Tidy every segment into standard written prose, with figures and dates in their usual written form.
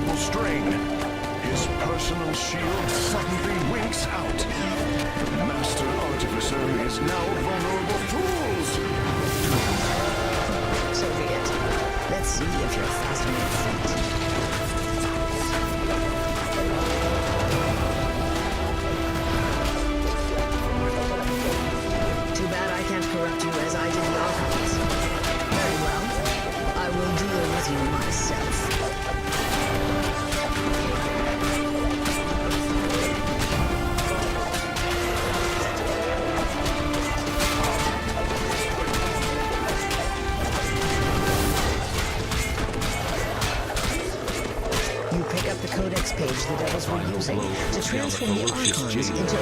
unbearable strain. His personal shield suddenly winks out. The Master Artificer is now vulnerable to fools. So be it. Let's see if you're faster than feet. Too bad I can't corrupt you as I did the archives. Very well. I will deal with you myself. You pick up the codex page the devils were using to transform the archons into...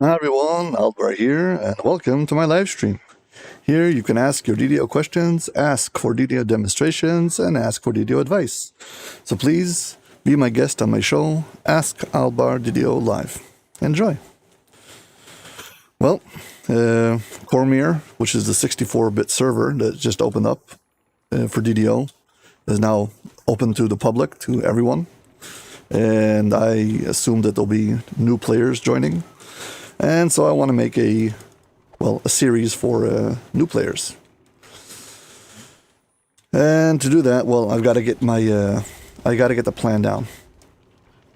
Hi everyone, Aldbar here, and welcome to my live stream. Here you can ask your DDO questions, ask for DDO demonstrations, and ask for DDO advice. So please be my guest on my show, Ask Aldbar DDO Live. Enjoy. Well, Cormier, which is the 64-bit server that just opened up for DDO, is now open to the public, to everyone. And I assume that there'll be new players joining. And so I want to make a series for new players. And to do that, well, I've got to get the plan down.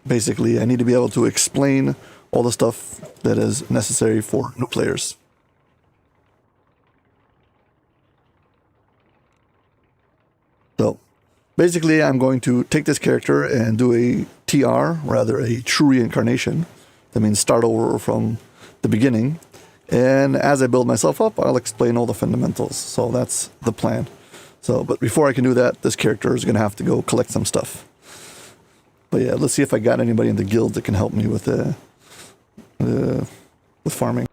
Basically, I need to be able to explain all the stuff that is necessary for new players. So, basically, I'm going to take this character and do a TR, rather a true reincarnation. That means start over from the beginning, and as I build myself up, I'll explain all the fundamentals. So that's the plan. So, but before I can do that, this character is going to have to go collect some stuff. But yeah, let's see if I got anybody in the guild that can help me with farming.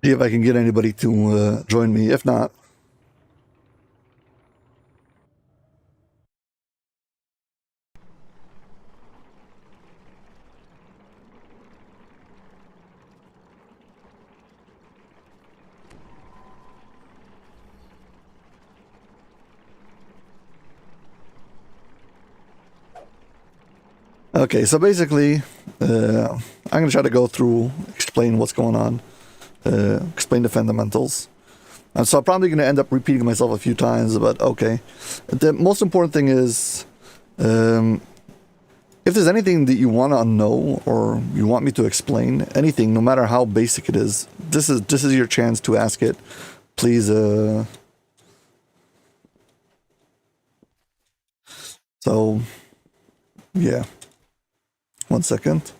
See if I can get anybody to join me. If not, okay, so basically, I'm going to try to go through, explain what's going on, explain the fundamentals. And so I'm probably going to end up repeating myself a few times, but okay. The most important thing is, if there's anything that you want to know or you want me to explain, anything, no matter how basic it is, this is your chance to ask it. Please, so, yeah. 1 second.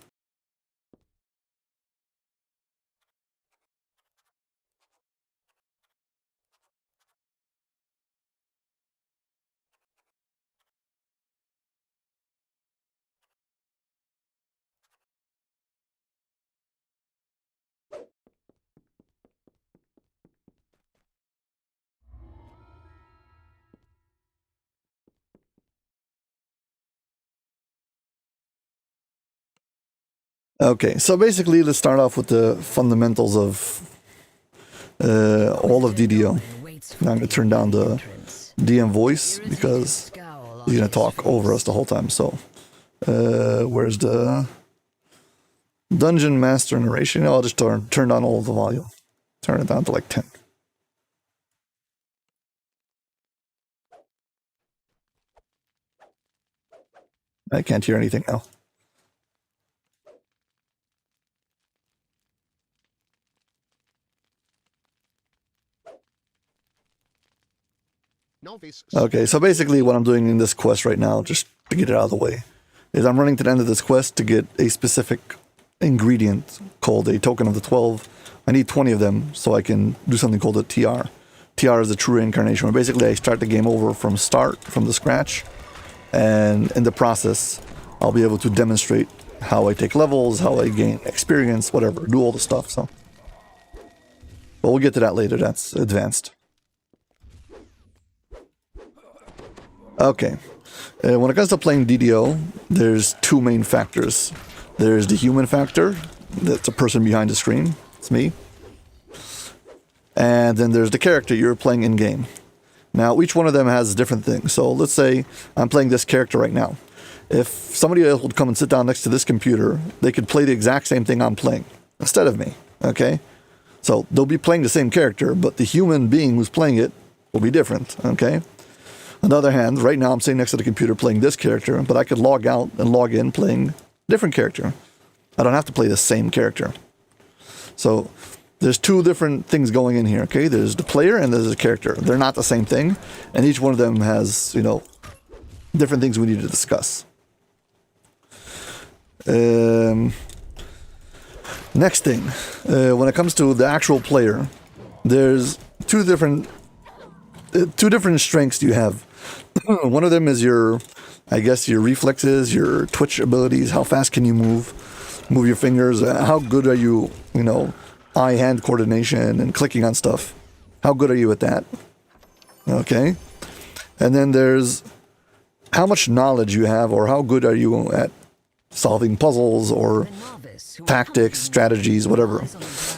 Okay, so basically, let's start off with the fundamentals of all of DDO. Now I'm going to turn down the DM voice because he's going to talk over us the whole time. So, where's the Dungeon Master narration? I'll just turn down all of the volume. Turn it down to like 10. I can't hear anything now. Okay, so basically what I'm doing in this quest right now, just to get it out of the way, is I'm running to the end of this quest to get a specific ingredient called a Token of the 12. I need 20 of them so I can do something called a TR. TR is a true reincarnation, where basically I start the game over from the scratch, and in the process, I'll be able to demonstrate how I take levels, how I gain experience, whatever, do all the stuff, so. But we'll get to that later, that's advanced. Okay, when it comes to playing DDO, there's two main factors. There's the human factor, that's a person behind the screen, it's me. And then there's the character you're playing in-game. Now, each one of them has different things. So let's say I'm playing this character right now. If somebody else would come and sit down next to this computer, they could play the exact same thing I'm playing, instead of me, okay? So they'll be playing the same character, but the human being who's playing it will be different, okay? On the other hand, right now I'm sitting next to the computer playing this character, but I could log out and log in playing a different character. I don't have to play the same character. So there's two different things going in here, okay? There's the player and there's the character. They're not the same thing, and each one of them has, you know, different things we need to discuss. Next thing, when it comes to the actual player, there's two different strengths you have. One of them is your, I guess, your reflexes, your twitch abilities. How fast can you move your fingers? How good are you, you know, eye-hand coordination and clicking on stuff? How good are you at that? Okay. And then there's how much knowledge you have, or how good are you at solving puzzles or tactics, strategies, whatever.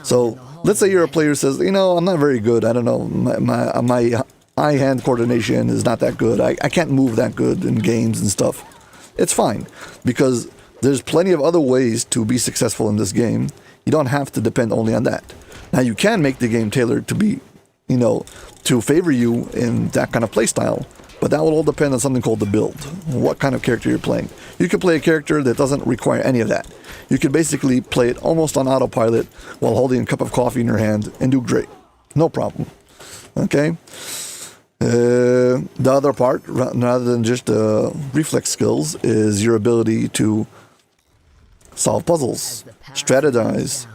So let's say you're a player who says, you know, I'm not very good. I don't know, my eye-hand coordination is not that good. I can't move that good in games and stuff. It's fine, because there's plenty of other ways to be successful in this game. You don't have to depend only on that. Now, you can make the game tailored to be, you know, to favor you in that kind of play style, but that will all depend on something called the build, what kind of character you're playing. You could play a character that doesn't require any of that. You could basically play it almost on autopilot while holding a cup of coffee in your hand and do great. No problem. Okay? The other part, rather than just reflex skills, is your ability to solve puzzles, strategize,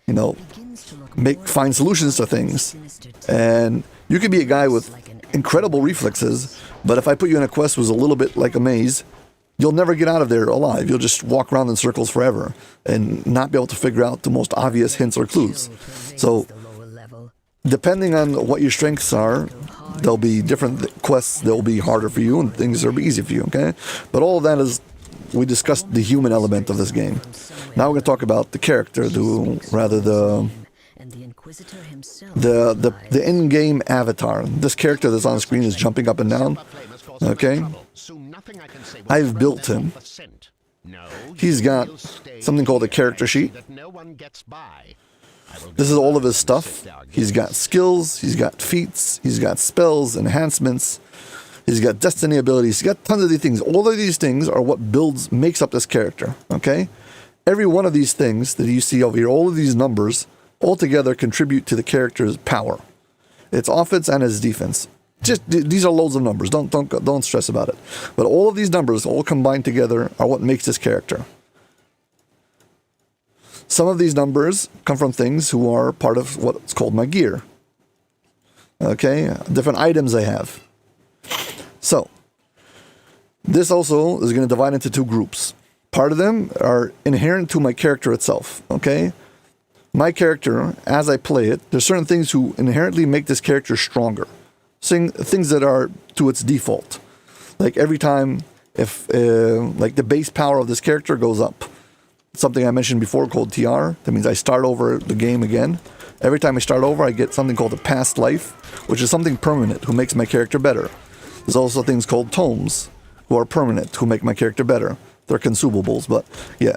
you know, find solutions to things. And you could be a guy with incredible reflexes, but if I put you in a quest that was a little bit like a maze, you'll never get out of there alive. You'll just walk around in circles forever and not be able to figure out the most obvious hints or clues. So, depending on what your strengths are, there'll be different quests that will be harder for you and things that will be easy for you, okay? But all of that is, we discussed the human element of this game. Now we're going to talk about the character, the in-game avatar. This character that's on the screen is jumping up and down, okay? I've built him. He's got something called a character sheet. This is all of his stuff. He's got skills, he's got feats, he's got spells, enhancements, he's got destiny abilities, he's got tons of these things. All of these things are what makes up this character, okay? Every one of these things that you see over here, all of these numbers, all together contribute to the character's power. Its offense and its defense. Just, these are loads of numbers, don't stress about it. But all of these numbers, all combined together, are what makes this character. Some of these numbers come from things who are part of what's called my gear. Okay, different items I have. So, this also is going to divide into two groups. Part of them are inherent to my character itself, okay? My character, as I play it, there's certain things who inherently make this character stronger. Things that are to its default. Like every time, if like the base power of this character goes up, something I mentioned before called TR. That means I start over the game again. Every time I start over, I get something called a past life, which is something permanent, who makes my character better. There's also things called tomes, who are permanent, who make my character better. They're consumables, but yeah,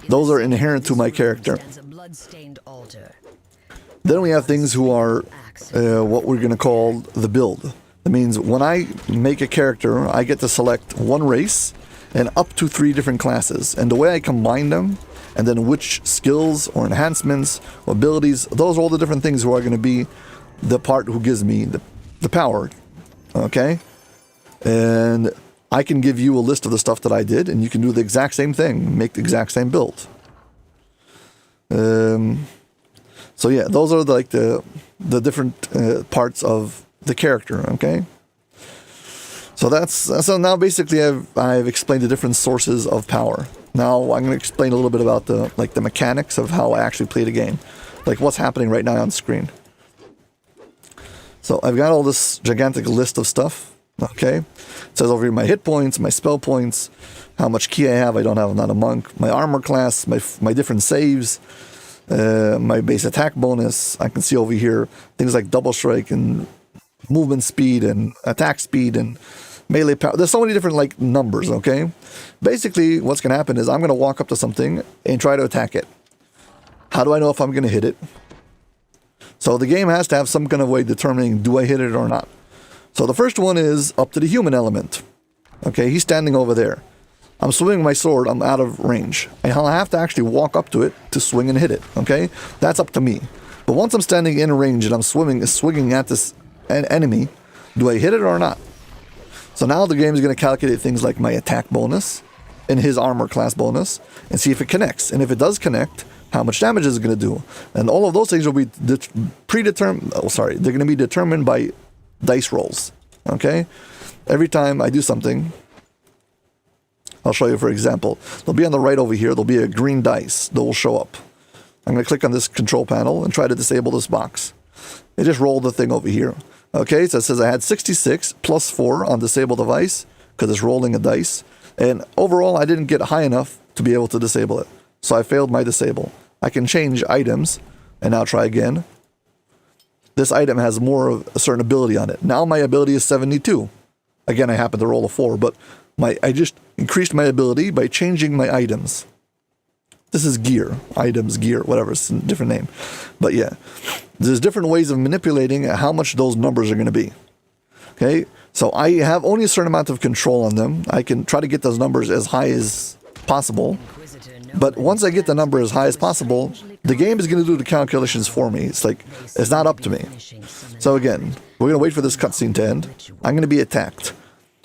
those are inherent to my character. Then we have things who are what we're going to call the build. That means when I make a character, I get to select one race and up to 3 different classes. And the way I combine them, and then which skills or enhancements or abilities, those are all the different things who are going to be the part who gives me the power. Okay? And I can give you a list of the stuff that I did, and you can do the exact same thing, make the exact same build. So yeah, those are like the different parts of the character. Okay. So now basically I've explained the different sources of power. Now I'm going to explain a little bit about the mechanics of how I actually play the game, like what's happening right now on screen. So I've got all this gigantic list of stuff. Okay, it says over here my hit points, my spell points, how much ki I have. I don't have, I'm not a monk. My armor class, my different saves, my base attack bonus. I can see over here things like double strike and movement speed and attack speed and melee power. There's so many different like numbers. Okay, basically what's going to happen is I'm going to walk up to something and try to attack it. How do I know if I'm going to hit it? So the game has to have some kind of way determining, do I hit it or not? So the first one is up to the human element. Okay, he's standing over there. I'm swinging my sword, I'm out of range. I'll have to actually walk up to it to swing and hit it. Okay, that's up to me. But once I'm standing in range and I'm swinging at this enemy, do I hit it or not? So now the game is going to calculate things like my attack bonus and his armor class bonus and see if it connects. And if it does connect, how much damage is it going to do? And all of those things will be predetermined. Oh, sorry, they're going to be determined by dice rolls. Okay, every time I do something, I'll show you for example. They'll be on the right over here. There'll be a green dice that will show up. I'm going to click on this control panel and try to disable this box. It just rolled the thing over here. Okay, so it says I had 66 plus 4 on disable device because it's rolling a dice, and overall I didn't get high enough to be able to disable it, so I failed my disable. I can change items and now try again. This item has more of a certain ability on it. Now my ability is 72. Again, I happen to roll a 4, but I just increased my ability by changing my items. This is gear, items, gear, whatever, it's a different name. But yeah, there's different ways of manipulating how much those numbers are going to be. Okay, so I have only a certain amount of control on them. I can try to get those numbers as high as possible. But once I get the number as high as possible, the game is going to do the calculations for me. It's like, it's not up to me. So again, we're going to wait for this cutscene to end. I'm going to be attacked.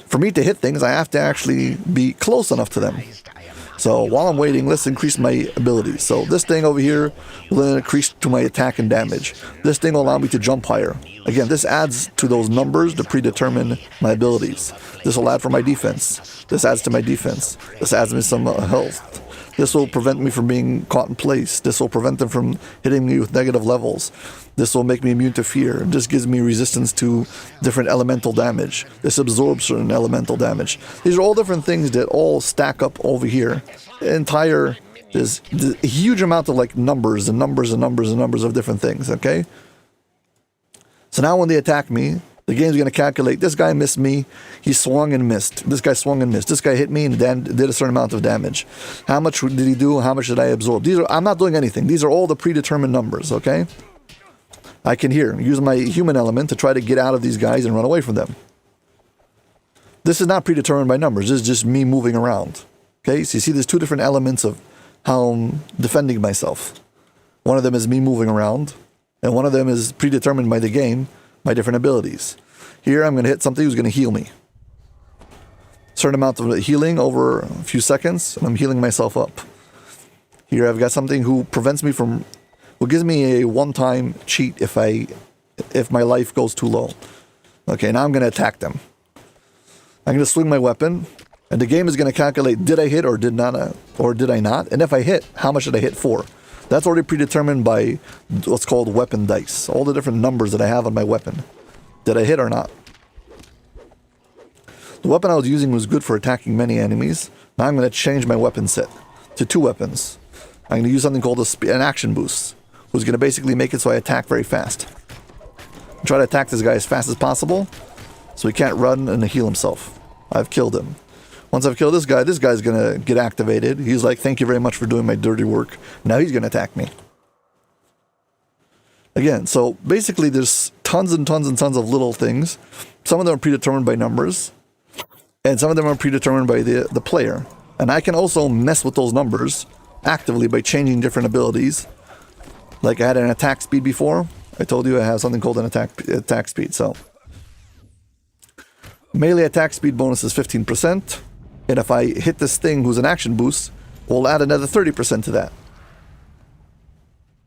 For me to hit things, I have to actually be close enough to them. So while I'm waiting, let's increase my ability. So this thing over here will increase to my attack and damage. This thing will allow me to jump higher. Again, this adds to those numbers to predetermine my abilities. This will add for my defense. This adds to my defense. This adds me some health. This will prevent me from being caught in place. This will prevent them from hitting me with negative levels. This will make me immune to fear. This gives me resistance to different elemental damage. This absorbs certain elemental damage. These are all different things that all stack up over here. There's a huge amount of like numbers and numbers and numbers and numbers of different things, okay? So now when they attack me, the game's going to calculate, this guy missed me, he swung and missed. This guy swung and missed. This guy hit me and then did a certain amount of damage. How much did he do? How much did I absorb? I'm not doing anything. These are all the predetermined numbers, okay? I can use my human element to try to get out of these guys and run away from them. This is not predetermined by numbers. This is just me moving around. Okay, so you see there's two different elements of how I'm defending myself. One of them is me moving around, and one of them is predetermined by the game, my different abilities. Here I'm going to hit something who's going to heal me. Certain amount of healing over a few seconds, and I'm healing myself up. Here I've got something who prevents me from, who gives me a one-time cheat if my life goes too low. Okay, now I'm going to attack them. I'm going to swing my weapon, and the game is going to calculate, did I hit or did I not? And if I hit, how much did I hit for? That's already predetermined by what's called weapon dice. All the different numbers that I have on my weapon. Did I hit or not? The weapon I was using was good for attacking many enemies. Now I'm going to change my weapon set to 2 weapons. I'm going to use something called an action boost, which is going to basically make it so I attack very fast. Try to attack this guy as fast as possible, so he can't run and heal himself. I've killed him. Once I've killed this guy's going to get activated. He's like, thank you very much for doing my dirty work. Now he's going to attack me. Again, so basically there's tons and tons and tons of little things. Some of them are predetermined by numbers, and some of them are predetermined by the player. And I can also mess with those numbers actively by changing different abilities. Like I had an attack speed before. I told you I have something called an attack speed. So melee attack speed bonus is 15%. And if I hit this thing who's an action boost, we'll add another 30% to that.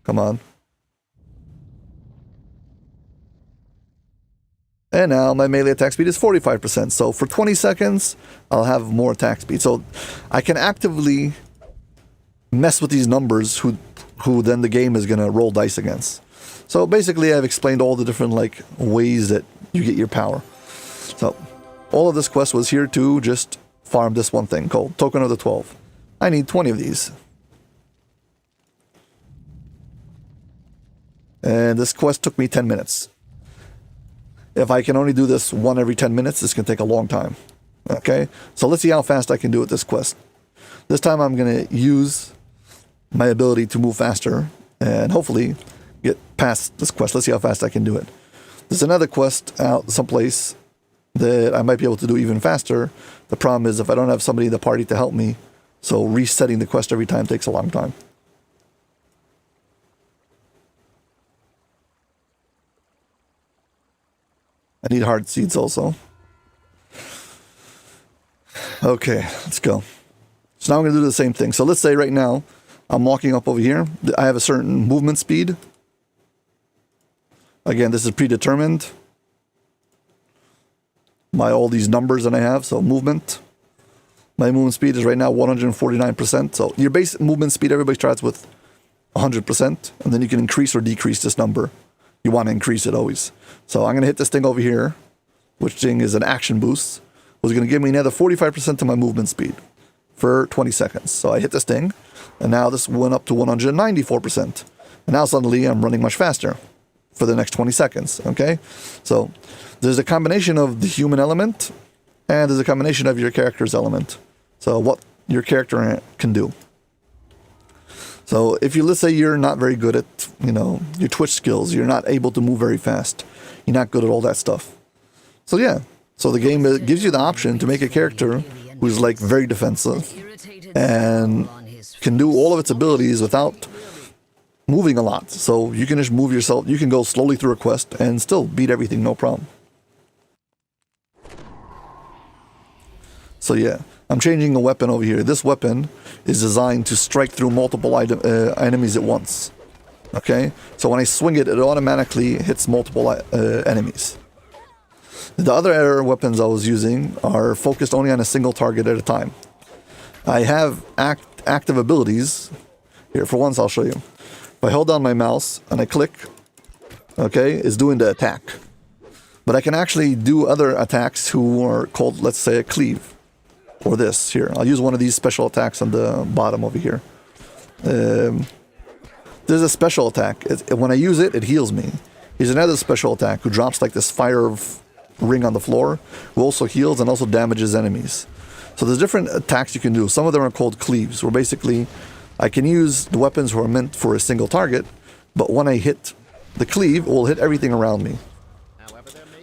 Come on. And now my melee attack speed is 45%. So for 20 seconds, I'll have more attack speed. So I can actively mess with these numbers who then the game is going to roll dice against. So basically I've explained all the different like ways that you get your power. So all of this quest was here to just farm this one thing called Token of the 12. I need 20 of these. And this quest took me 10 minutes. If I can only do this one every 10 minutes, this can take a long time. Okay, so let's see how fast I can do it this quest. This time I'm going to use my ability to move faster and hopefully get past this quest. Let's see how fast I can do it. There's another quest out someplace that I might be able to do even faster. The problem is if I don't have somebody in the party to help me, so resetting the quest every time takes a long time. I need hard seeds also. Okay, let's go. So now I'm going to do the same thing. So let's say right now, I'm walking up over here. I have a certain movement speed. Again, this is predetermined. All these numbers that I have, so movement. My movement speed is right now 149%. So your base movement speed, everybody starts with 100%. And then you can increase or decrease this number. You want to increase it always. So I'm going to hit this thing over here, which thing is an action boost. Was going to give me another 45% to my movement speed for 20 seconds. So I hit this thing, and now this went up to 194%. And now suddenly I'm running much faster for the next 20 seconds, okay? So there's a combination of the human element, and there's a combination of your character's element. So what your character can do. So if you, let's say you're not very good at, your twitch skills, you're not able to move very fast, you're not good at all that stuff. So yeah, so the game gives you the option to make a character who's like very defensive and can do all of its abilities without moving a lot. So you can just move yourself, you can go slowly through a quest and still beat everything, no problem. So yeah, I'm changing the weapon over here. This weapon is designed to strike through multiple enemies at once. Okay, so when I swing it, it automatically hits multiple enemies. The other weapons I was using are focused only on a single target at a time. I have active abilities. Here, for once, I'll show you. If I hold down my mouse and I click, okay, it's doing the attack. But I can actually do other attacks who are called, let's say, a cleave. Or this, here. I'll use one of these special attacks on the bottom over here. There's a special attack. When I use it, it heals me. Here's another special attack who drops like this fire ring on the floor, who also heals and also damages enemies. So there's different attacks you can do. Some of them are called cleaves, where basically I can use the weapons who are meant for a single target, but when I hit the cleave, it will hit everything around me.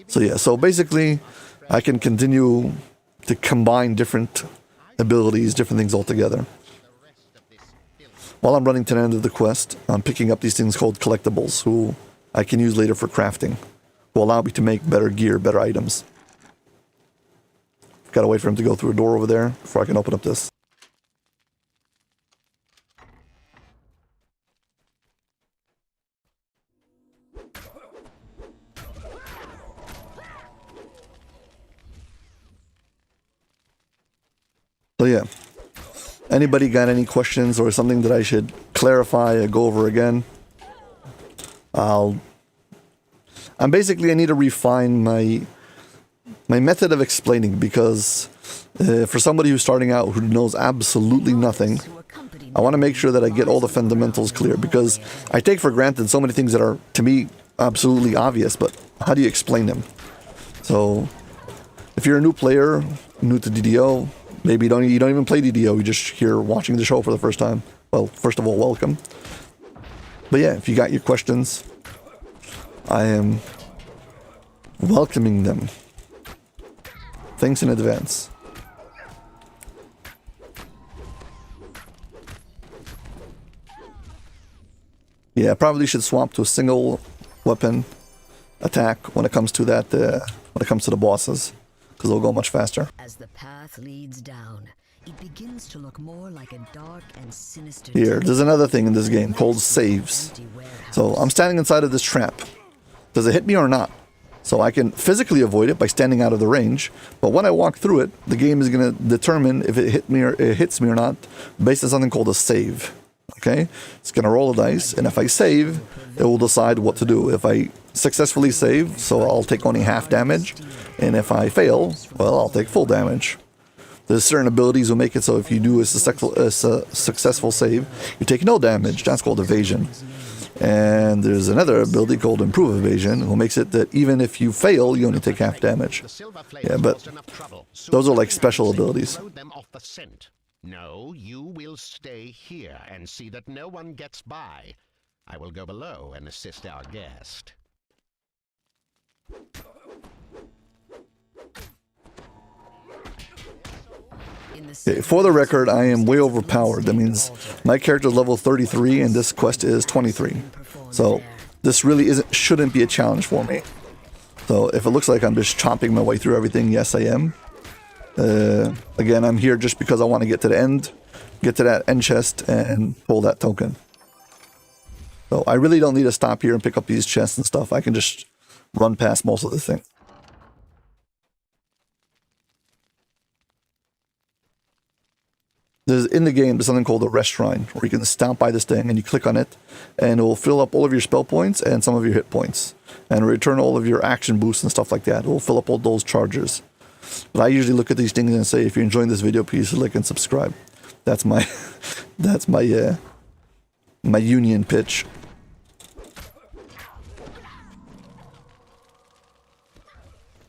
So yeah, so basically I can continue to combine different abilities, different things all together. While I'm running to the end of the quest, I'm picking up these things called collectibles, who I can use later for crafting, will allow me to make better gear, better items. Gotta wait for him to go through a door over there before I can open up this. So yeah, anybody got any questions or something that I should clarify or go over again? I need to refine my method of explaining, because for somebody who's starting out who knows absolutely nothing, I want to make sure that I get all the fundamentals clear, because I take for granted so many things that are, to me, absolutely obvious, but how do you explain them? So, if you're a new player, new to DDO, maybe you don't even play DDO, you're just here watching the show for the first time. Well, first of all, welcome. But yeah, if you got your questions, I am welcoming them. Thanks in advance. Yeah, I probably should swap to a single weapon attack when it comes to that, when it comes to the bosses, because they'll go much faster. As the path leads down, it begins to look more like a dark and sinister. Here, there's another thing in this game called saves. So I'm standing inside of this trap. Does it hit me or not? So I can physically avoid it by standing out of the range, but when I walk through it, the game is going to determine if it hits me or not based on something called a save. Okay? It's going to roll a dice, and if I save, it will decide what to do. If I successfully save, so I'll take only half damage, and if I fail, well, I'll take full damage. There's certain abilities will make it so if you do a successful save, you take no damage. That's called evasion. And there's another ability called Improve Evasion, who makes it that even if you fail, you only take half damage. Yeah, but those are like special abilities. No, you will stay here and see that no one gets by. I will go below and assist our guest. Okay, for the record, I am way overpowered. That means my character is level 33 and this quest is 23. So this really shouldn't be a challenge for me. So if it looks like I'm just chopping my way through everything, yes I am. Again, I'm here just because I want to get to the end, get to that end chest and pull that token. So I really don't need to stop here and pick up these chests and stuff. I can just run past most of the thing. In the game, there's something called a rest shrine, where you can stop by this thing and you click on it, and it will fill up all of your spell points and some of your hit points, and return all of your action boosts and stuff like that. It will fill up all those charges. But I usually look at these things and say, if you're enjoying this video, please like and subscribe. That's my, my union pitch.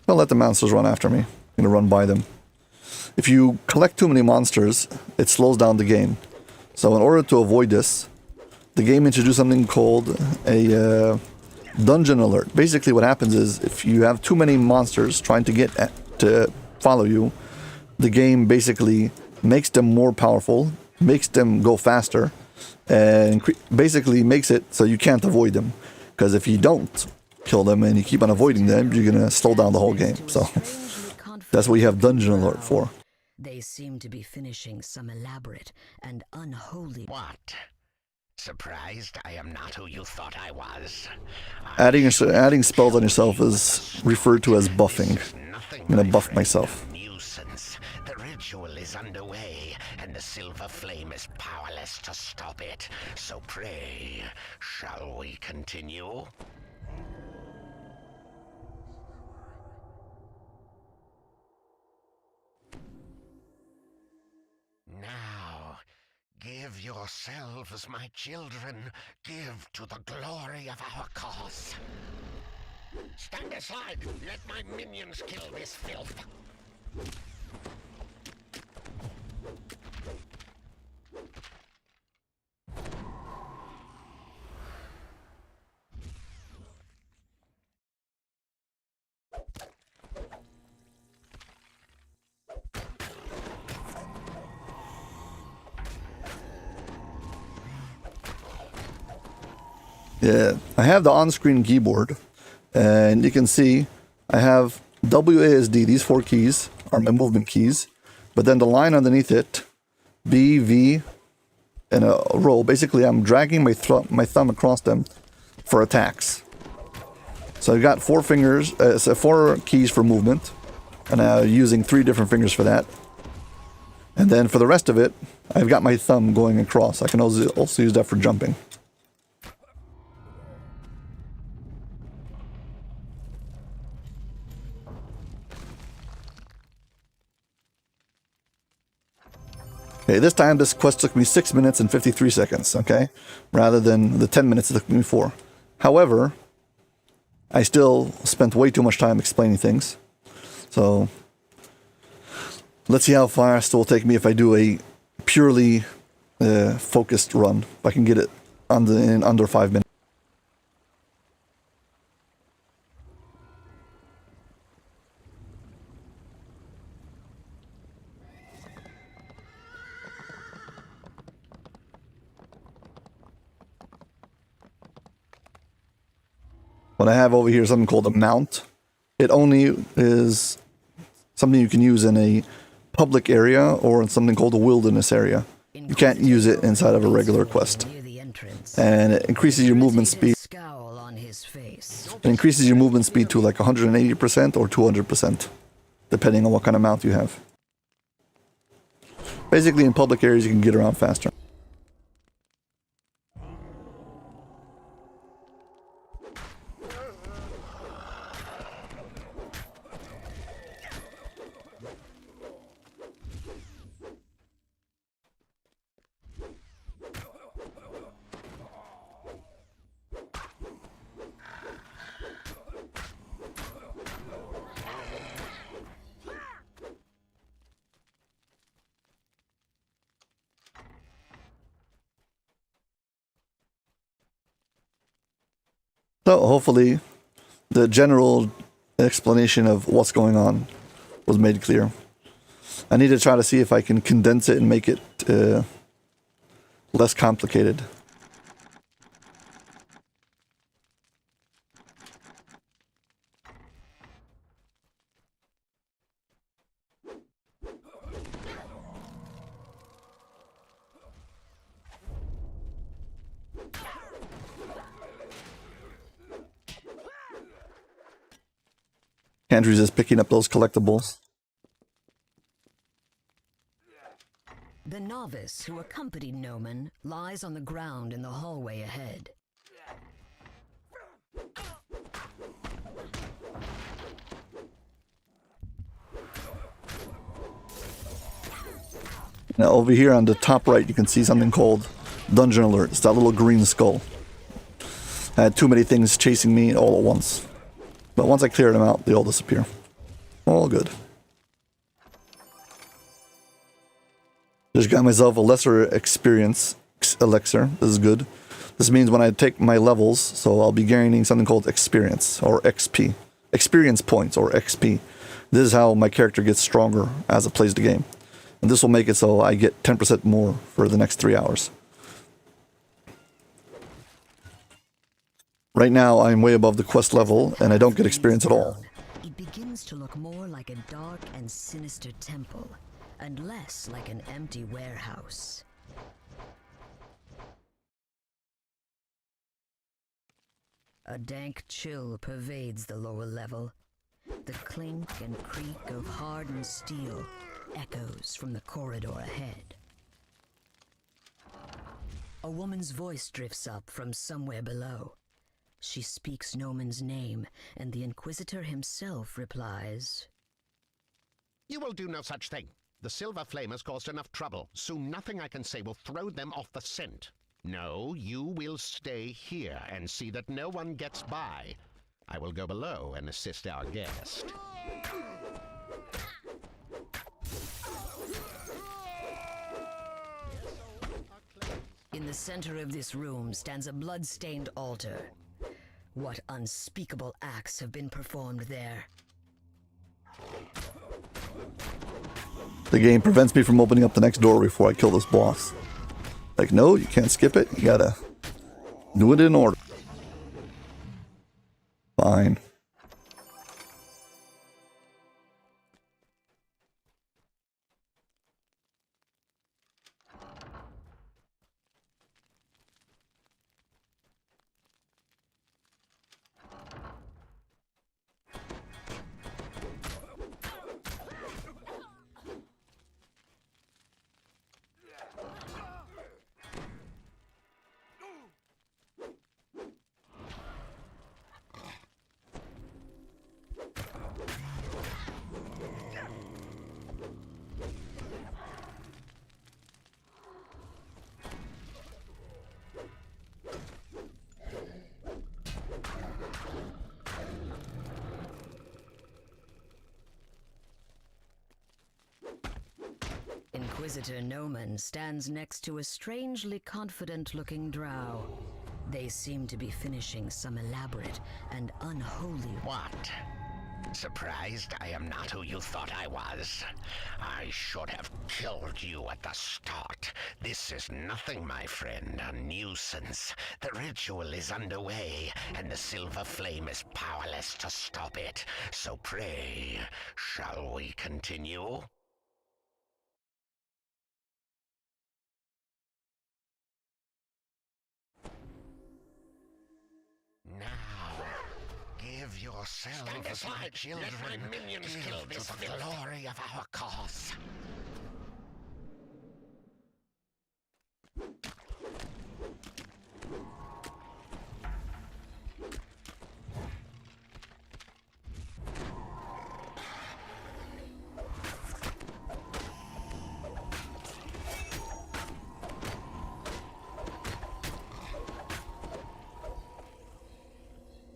Don't let the monsters run after me. I'm gonna run by them. If you collect too many monsters, it slows down the game. So in order to avoid this, the game introduced something called a dungeon alert. Basically what happens is, if you have too many monsters trying to follow you, the game basically makes them more powerful, makes them go faster, and basically makes it so you can't avoid them. Because if you don't kill them and you keep on avoiding them, you're going to slow down the whole game. So that's what you have dungeon alert for. They seem to be finishing some elaborate and unholy. What? Surprised I am not who you thought I was? Adding spells on yourself is referred to as buffing. I'm gonna buff myself. Nuisance. The ritual is underway, and the silver flame is powerless to stop it. So pray, shall we continue? Now, give yourselves, my children, give to the glory of our cause. Stand aside! Let my minions kill this filth! Yeah, I have the on-screen keyboard, and you can see I have WASD. These 4 keys are my movement keys, but then the line underneath it, B, V, and a row. Basically, I'm dragging my thumb across them for attacks. So I've got 4 fingers, 4 keys for movement, and I'm using 3 different fingers for that. And then for the rest of it, I've got my thumb going across. I can also use that for jumping. Okay, this time this quest took me 6 minutes and 53 seconds, okay? Rather than the 10 minutes it took me before. However, I still spent way too much time explaining things. So, let's see how fast it will take me if I do a purely focused run. If I can get it in under 5 minutes. What I have over here is something called a mount. It only is something you can use in a public area or in something called a wilderness area. You can't use it inside of a regular quest. And it increases your movement speed. It increases your movement speed to like 180% or 200%, depending on what kind of mount you have. Basically, in public areas, you can get around faster. So hopefully the general explanation of what's going on was made clear. I need to try to see if I can condense it and make it less complicated. Can't resist picking up those collectibles. The novice who accompanied Noman lies on the ground in the hallway ahead. Now over here on the top right you can see something called Dungeon Alert. It's that little green skull. I had too many things chasing me all at once. But once I clear them out, they all disappear. All good. Just got myself a lesser experience elixir. This is good. This means when I take my levels, so I'll be gaining something called experience, or XP. Experience points, or XP. This is how my character gets stronger as it plays the game. And this will make it so I get 10% more for the next 3 hours. Right now, I'm way above the quest level, and I don't get experience at all. It begins to look more like a dark and sinister temple, and less like an empty warehouse. A dank chill pervades the lower level. The clink and creak of hardened steel echoes from the corridor ahead. A woman's voice drifts up from somewhere below. She speaks Noman's name, and the Inquisitor himself replies, You will do no such thing. The Silver Flame has caused enough trouble. Soon nothing I can say will throw them off the scent. No, you will stay here and see that no one gets by. I will go below and assist our guest. In the center of this room stands a blood-stained altar. What unspeakable acts have been performed there? The game prevents me from opening up the next door before I kill this boss. Like, no, you can't skip it. You gotta do it in order. Fine. Inquisitor Noman stands next to a strangely confident-looking drow. They seem to be finishing some elaborate and unholy... What? Surprised I am not who you thought I was? I should have killed you at the start. This is nothing, my friend, a nuisance. The ritual is underway, and the silver flame is powerless to stop it. So pray, shall we continue? Now, give yourself as my children. Let my minions kill this to the glory of our cause.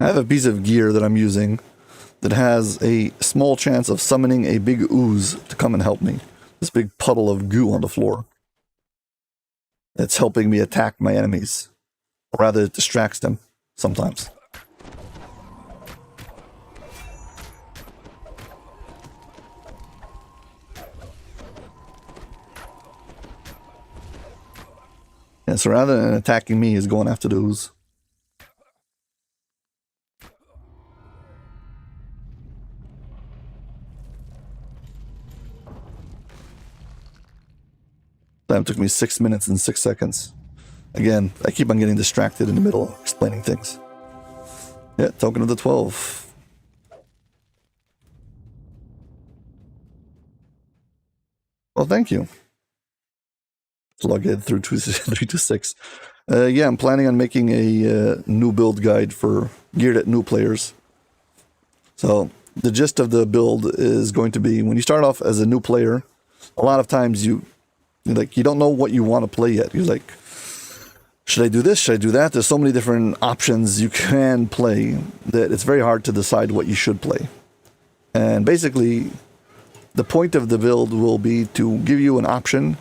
I have a piece of gear that I'm using that has a small chance of summoning a big ooze to come and help me. This big puddle of goo on the floor. It's helping me attack my enemies. Or rather, it distracts them sometimes. And so rather than attacking me, he's going after the ooze. That took me 6 minutes and 6 seconds. Again, I keep on getting distracted in the middle, explaining things. Yeah, token of the 12. Well, thank you. Log in through 3 to 6. Yeah, I'm planning on making a new build guide for geared at new players. So the gist of the build is going to be when you start off as a new player, a lot of times you don't know what you want to play yet. You're like, should I do this? Should I do that? There's so many different options you can play that it's very hard to decide what you should play. And basically, the point of the build will be to give you an option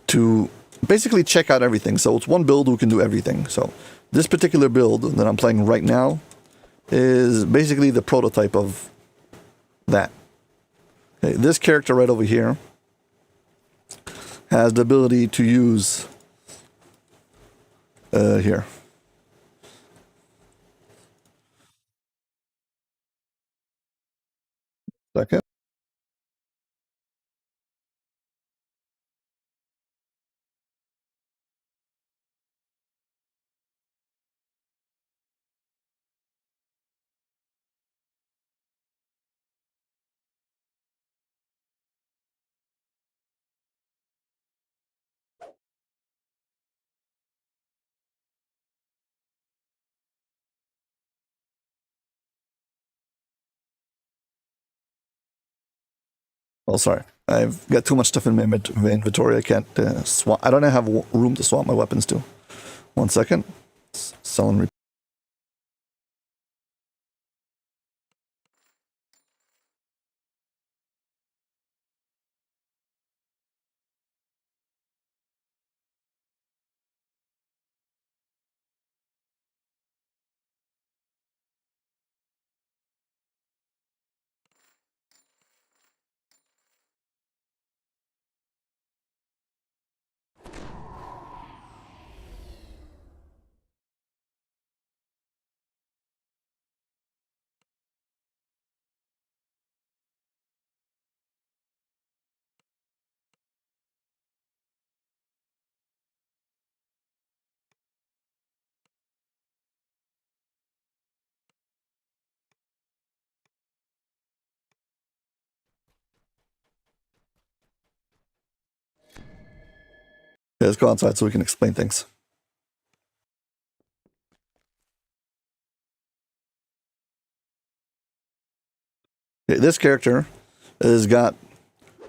to basically check out everything. So it's one build who can do everything. So this particular build that I'm playing right now is basically the prototype of that. Okay, this character right over here has the ability to use here. Second. Oh, sorry. I've got too much stuff in my inventory. I can't swap. I don't have room to swap my weapons to. 1 second. Sell and repeat. Yeah, let's go outside so we can explain things. Okay, this character has got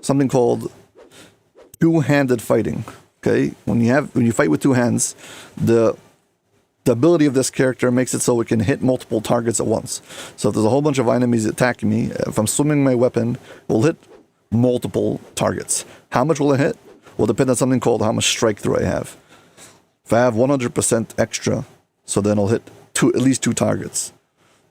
something called two-handed fighting. Okay, when you fight with two hands, the ability of this character makes it so it can hit multiple targets at once. So if there's a whole bunch of enemies attacking me, if I'm swinging my weapon, it will hit multiple targets. How much will it hit? Will depend on something called how much strike through I have. If I have 100% extra, so then I'll hit at least 2 targets.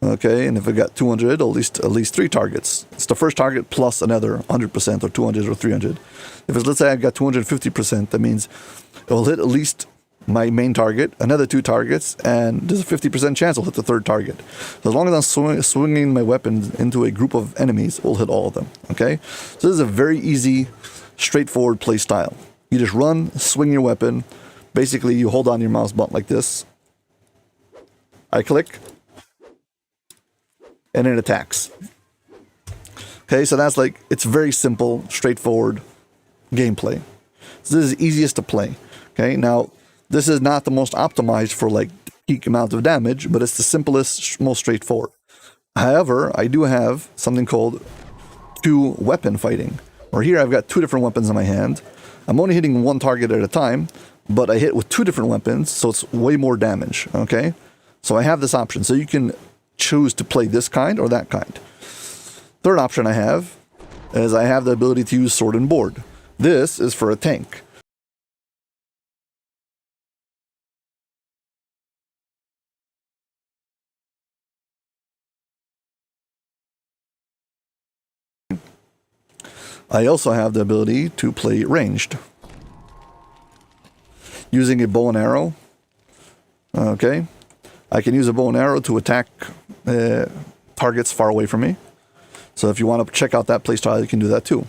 Okay, and if I got 200, at least 3 targets. It's the first target plus another 100% or 200 or 300. If it's, let's say I got 250%, that means it will hit at least my main target, another 2 targets, and there's a 50% chance I'll hit the 3rd target. So as long as I'm swinging my weapon into a group of enemies, it will hit all of them. Okay, so this is a very easy, straightforward play style. You just run, swing your weapon. Basically, you hold on your mouse button like this. I click, and it attacks. Okay, so that's like, it's very simple, straightforward gameplay. So this is easiest to play. Okay, now this is not the most optimized for like peak amount of damage, but it's the simplest, most straightforward. However, I do have something called 2 weapon fighting, where here I've got 2 different weapons in my hand. I'm only hitting 1 target at a time, but I hit with 2 different weapons, so it's way more damage. Okay, so I have this option, so you can choose to play this kind or that kind. Third option I have is I have the ability to use sword and board. This is for a tank. I also have the ability to play ranged. Using a bow and arrow. Okay. I can use a bow and arrow to attack targets far away from me. So if you want to check out that playstyle, you can do that too.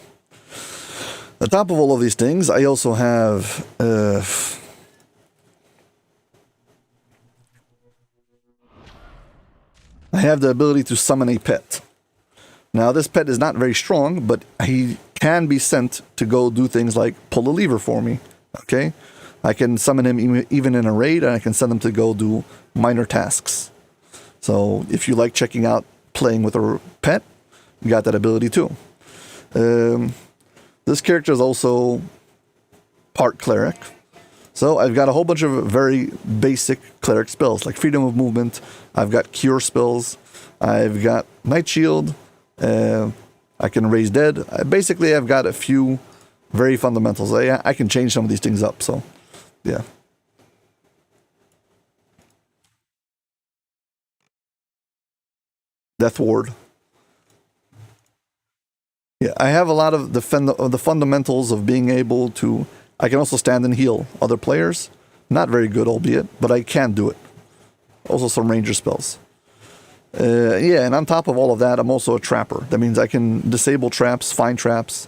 On top of all of these things, I also have the ability to summon a pet. Now this pet is not very strong, but he can be sent to go do things like pull a lever for me. Okay, I can summon him even in a raid, and I can send him to go do minor tasks. So if you like checking out playing with a pet, you got that ability too. This character is also part cleric. So I've got a whole bunch of very basic cleric spells, like freedom of movement. I've got cure spells. I've got night shield. I can raise dead. Basically, I've got a few very fundamentals. I can change some of these things up. So, yeah. Death Ward. Yeah, I have a lot of the fundamentals of being able to... I can also stand and heal other players. Not very good, albeit, but I can do it. Also some ranger spells. Yeah, and on top of all of that, I'm also a trapper. That means I can disable traps, find traps.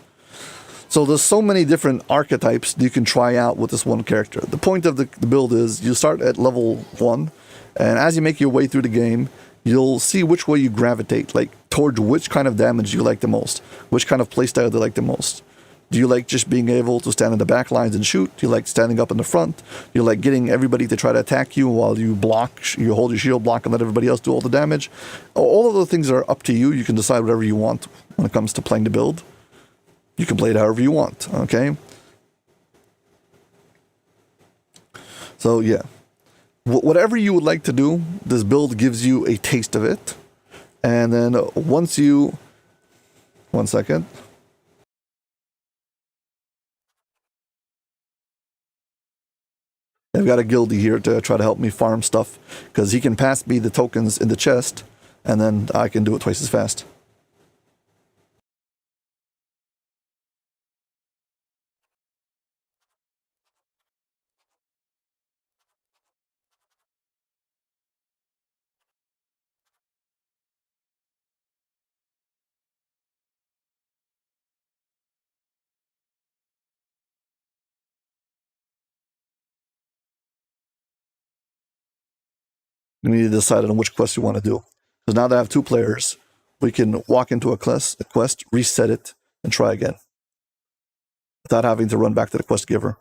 So there's so many different archetypes you can try out with this one character. The point of the build is you start at level 1, and as you make your way through the game, you'll see which way you gravitate, like towards which kind of damage you like the most, which kind of playstyle you like the most. Do you like just being able to stand in the back lines and shoot? Do you like standing up in the front? Do you like getting everybody to try to attack you while you block, you hold your shield block and let everybody else do all the damage? All of those things are up to you. You can decide whatever you want when it comes to playing the build. You can play it however you want, okay? So yeah, whatever you would like to do, this build gives you a taste of it. And then once you... One second. I've got a guildie here to try to help me farm stuff, because he can pass me the tokens in the chest, and then I can do it twice as fast. You need to decide on which quest you want to do. Because now that I have 2 players, we can walk into a quest, reset it, and try again. Without having to run back to the quest giver.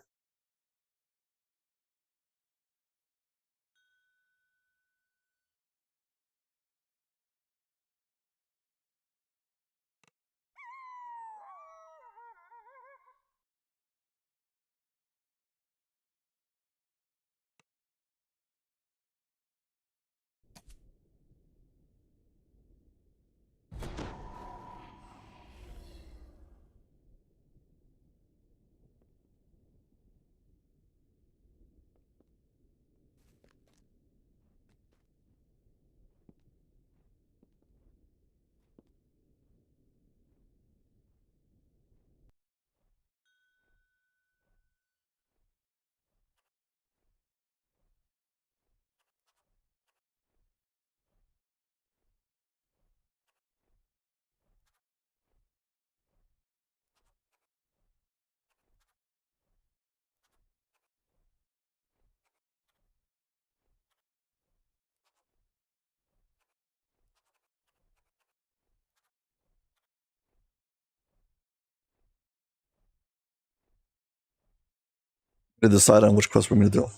to decide on which quest we're going to do.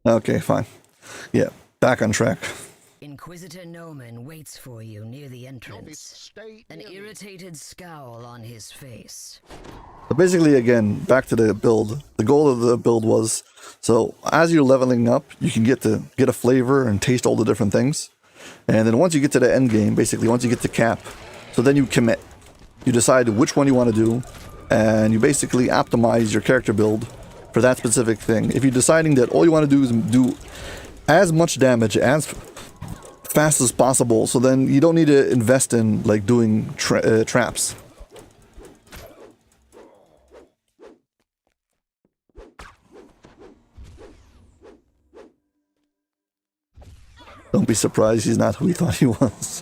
Okay, fine. Yeah, back on track. Inquisitor Noman waits for you near the entrance, Stay an near me. irritated scowl on his face. So basically, again, back to the build. The goal of the build was, so as you're leveling up, you can get a flavor and taste all the different things. And then once you get to the end game, basically once you get to cap, so then you commit. You decide which one you want to do, and you basically optimize your character build for that specific thing. If you're deciding that all you want to do is do as much damage as fast as possible, so then you don't need to invest in like doing traps. Don't be surprised he's not who he thought he was.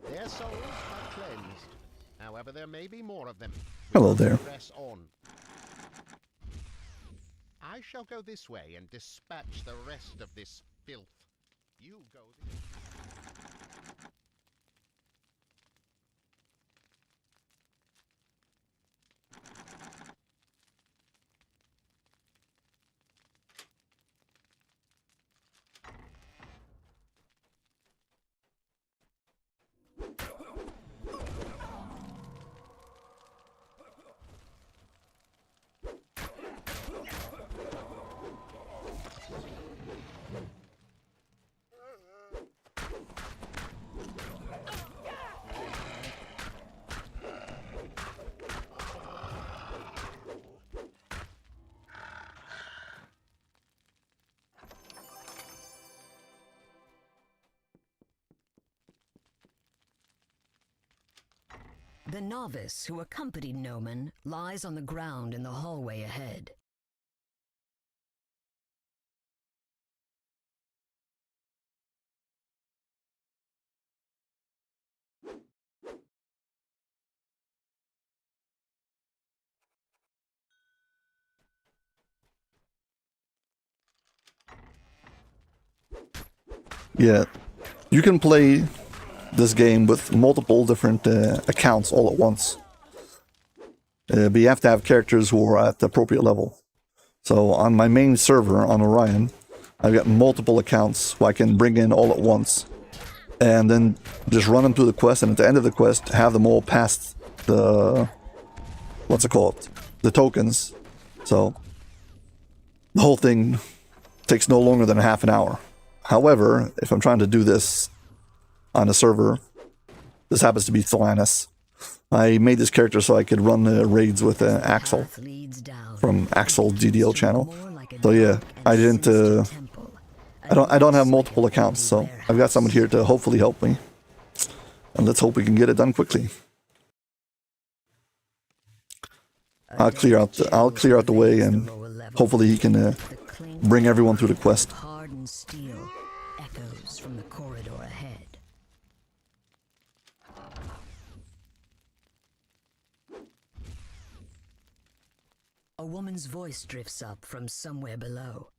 Their souls are cleansed. However, there may be more of them. Hello there. Press on. I shall go this way and dispatch the rest of this filth. You go this The novice who accompanied Noman lies on the ground in the hallway ahead. Yeah, you can play this game with multiple different accounts all at once. But you have to have characters who are at the appropriate level. So on my main server on Orion, I've got multiple accounts who I can bring in all at once. And then just run them through the quest, and at the end of the quest, have them all past the... what's it called? The tokens. So the whole thing takes no longer than half an hour. However, if I'm trying to do this on a server, this happens to be Thalanis. I made this character so I could run raids with Axel from Axel DDO channel. So yeah, I didn't. I don't have multiple accounts, so I've got someone here to hopefully help me, and let's hope we can get it done quickly. I'll clear out the way, and hopefully he can bring everyone through the quest. Hardened steel echoes from the corridor ahead. A woman's voice drifts up from somewhere below.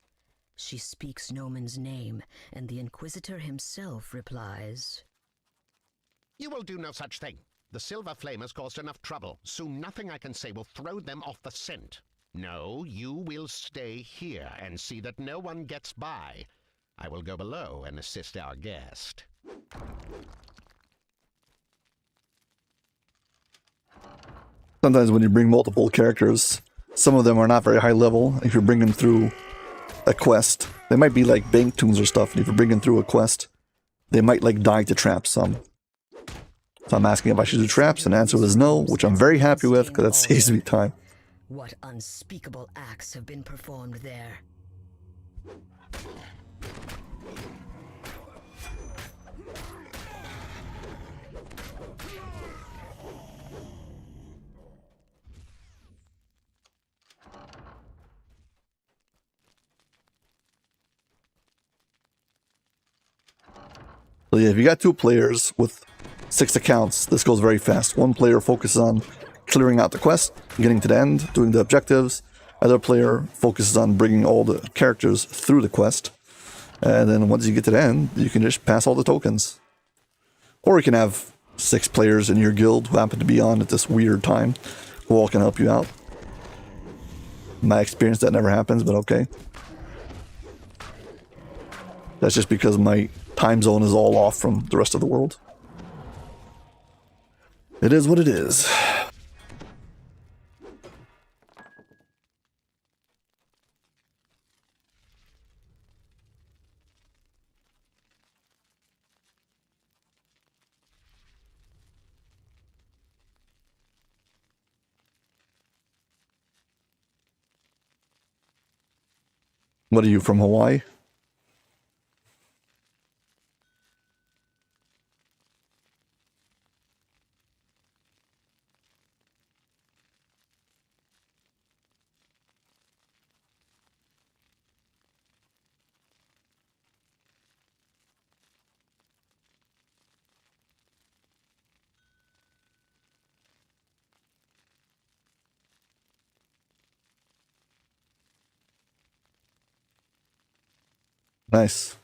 She speaks Noman's name, and the Inquisitor himself replies, You will do no such thing. The Silver Flame has caused enough trouble. Soon nothing I can say will throw them off the scent. No, you will stay here and see that no one gets by. I will go below and assist our guest. sometimes when you bring multiple characters, some of them are not very high level. If you bring them through a quest, they might be like bank tunes or stuff, and if you bring them through a quest, they might like die to traps some. So I'm asking if I should do traps, and the answer was no, which I'm very happy with, because that saves me time. What unspeakable acts have been performed there? So yeah, if you got 2 players with 6 accounts, this goes very fast. One player focuses on clearing out the quest, getting to the end, doing the objectives. Other player focuses on bringing all the characters through the quest. And then once you get to the end, you can just pass all the tokens. Or you can have 6 players in your guild who happen to be on at this weird time, who all can help you out. In my experience, that never happens, but okay. That's just because my time zone is all off from the rest of the world. It is what it is. What are you, from Hawaii? Nice.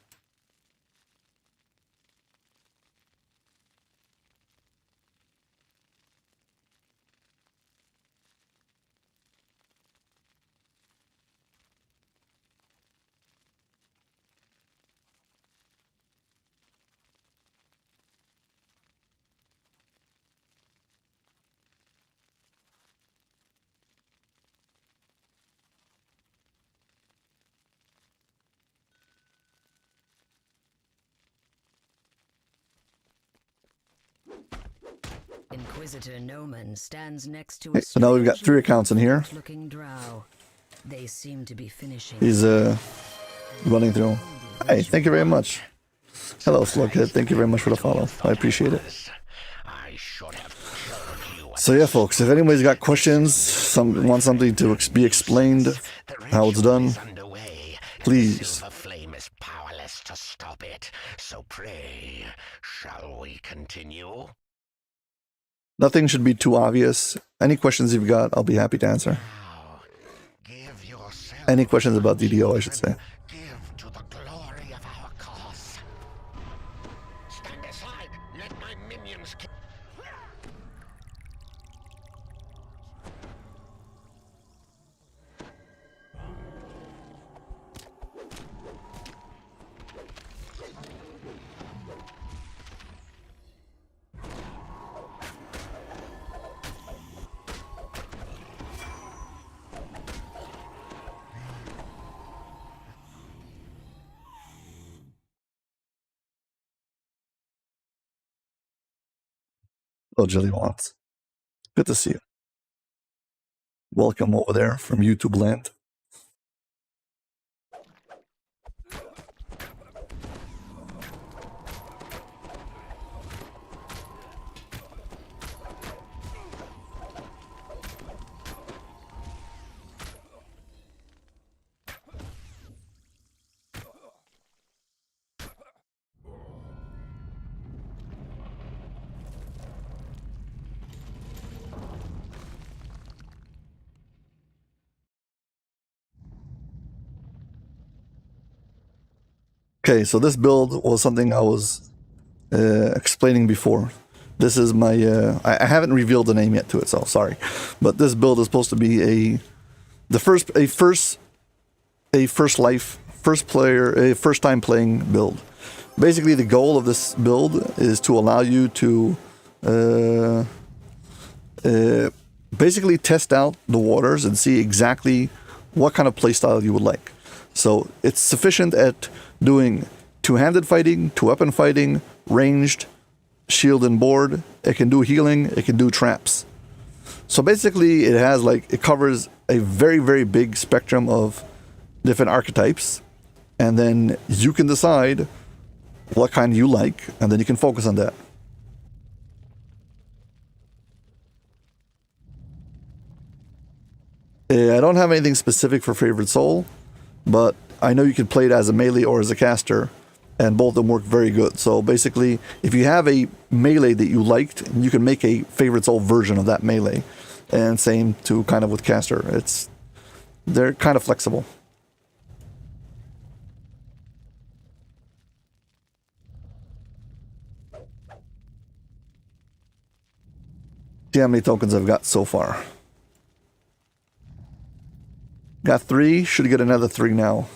Inquisitor Noman stands next to Okay, so now we've got 3 accounts in here. looking drow. They seem to be finishing. He's running through. Hey, thank you very much. Hello, Slughead. Thank you very much for the follow. I appreciate it. I should have killed you. So yeah, folks, if anybody's got questions, want something to be explained, how it's done, please. The silver flame is powerless to stop it. So pray, shall we continue? Nothing should be too obvious. Any questions you've got, I'll be happy to answer. Now, give yourself Any questions about DDO, I should say. Give to the glory of our cause. Stand aside. Let my minions kill. Oh, Jilly Wants. Good to see you. Welcome over there from YouTube land. Okay, so this build was something I was explaining before. This is my, I haven't revealed the name yet to it, so sorry. But this build is supposed to be a first time playing build. Basically, the goal of this build is to allow you to basically test out the waters and see exactly what kind of playstyle you would like. So it's sufficient at doing two-handed fighting, two-weapon fighting, ranged, shield and board. It can do healing, it can do traps. So basically it covers a very, very big spectrum of different archetypes, and then you can decide what kind you like, and then you can focus on that. I don't have anything specific for favorite soul, but I know you can play it as a melee or as a caster, and both of them work very good. So basically, if you have a melee that you liked, you can make a favorite soul version of that melee. And same to kind of with caster. They're kind of flexible. See how many tokens I've got so far. Got 3, should get another 3 now.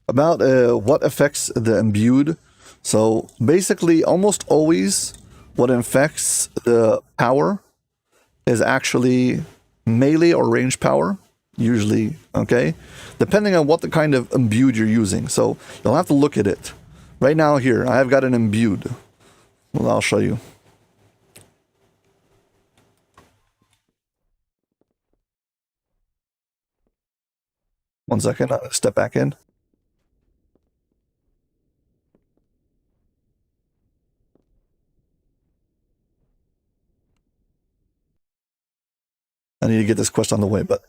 About what affects the imbued. So basically, almost always what affects the power is actually melee or range power, usually, okay? Depending on what the kind of imbued you're using. So you'll have to look at it. Right now here, I've got an imbued. Well, I'll show you. One second, I'll step back in. I need to get this quest on the way, but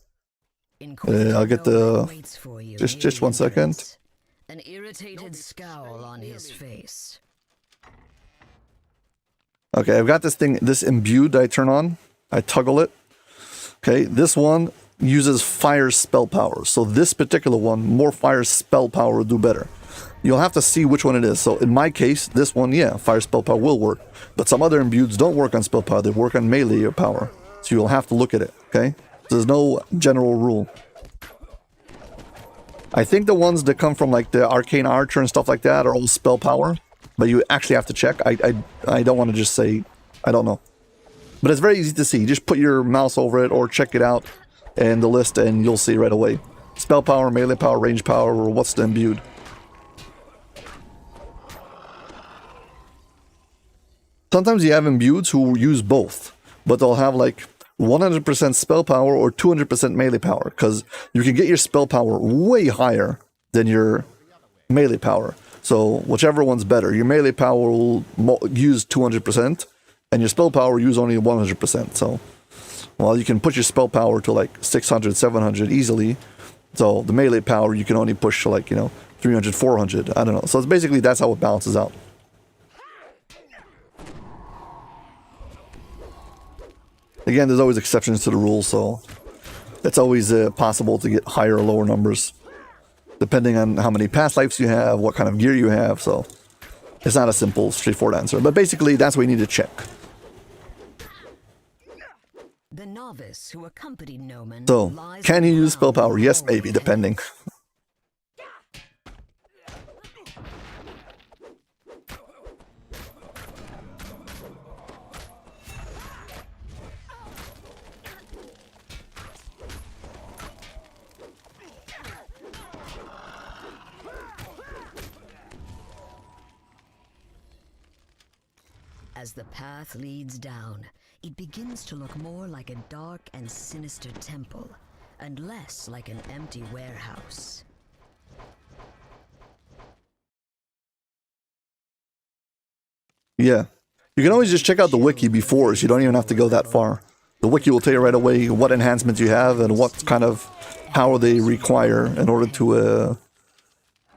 I'll get the... Just 1 second. An irritated scowl on his face. Okay, I've got this thing, this imbued that I turn on. I toggle it. Okay, this one uses fire spell power. So this particular one, more fire spell power will do better. You'll have to see which one it is. So in my case, this one, yeah, fire spell power will work. But some other imbueds don't work on spell power. They work on melee or power. So you'll have to look at it, okay? There's no general rule. I think the ones that come from like the Arcane Archer and stuff like that are all spell power. But you actually have to check. I don't want to just say, I don't know. But it's very easy to see. You just put your mouse over it or check it out in the list and you'll see right away. Spell power, melee power, range power, or what's the imbued. Sometimes you have imbueds who use both. But they'll have like 100% spell power or 200% melee power, because you can get your spell power way higher than your melee power. So whichever one's better, your melee power will use 200% and your spell power use only 100%. So, well, you can push your spell power to like 600, 700 easily. So the melee power you can only push to like, 300, 400. I don't know. So it's basically that's how it balances out. Again, there's always exceptions to the rule, so it's always possible to get higher or lower numbers, depending on how many past lives you have, what kind of gear you have, so it's not a simple, straightforward answer. But basically, that's what you need to check. The novice who accompanied Noman. So, can you use spell power? Yes, maybe, depending. As the path leads down, it begins to look more like a dark and sinister temple, and less like an empty warehouse. Yeah. You can always just check out the wiki before, so you don't even have to go that far. The wiki will tell you right away what enhancements you have and what kind of power they require in order to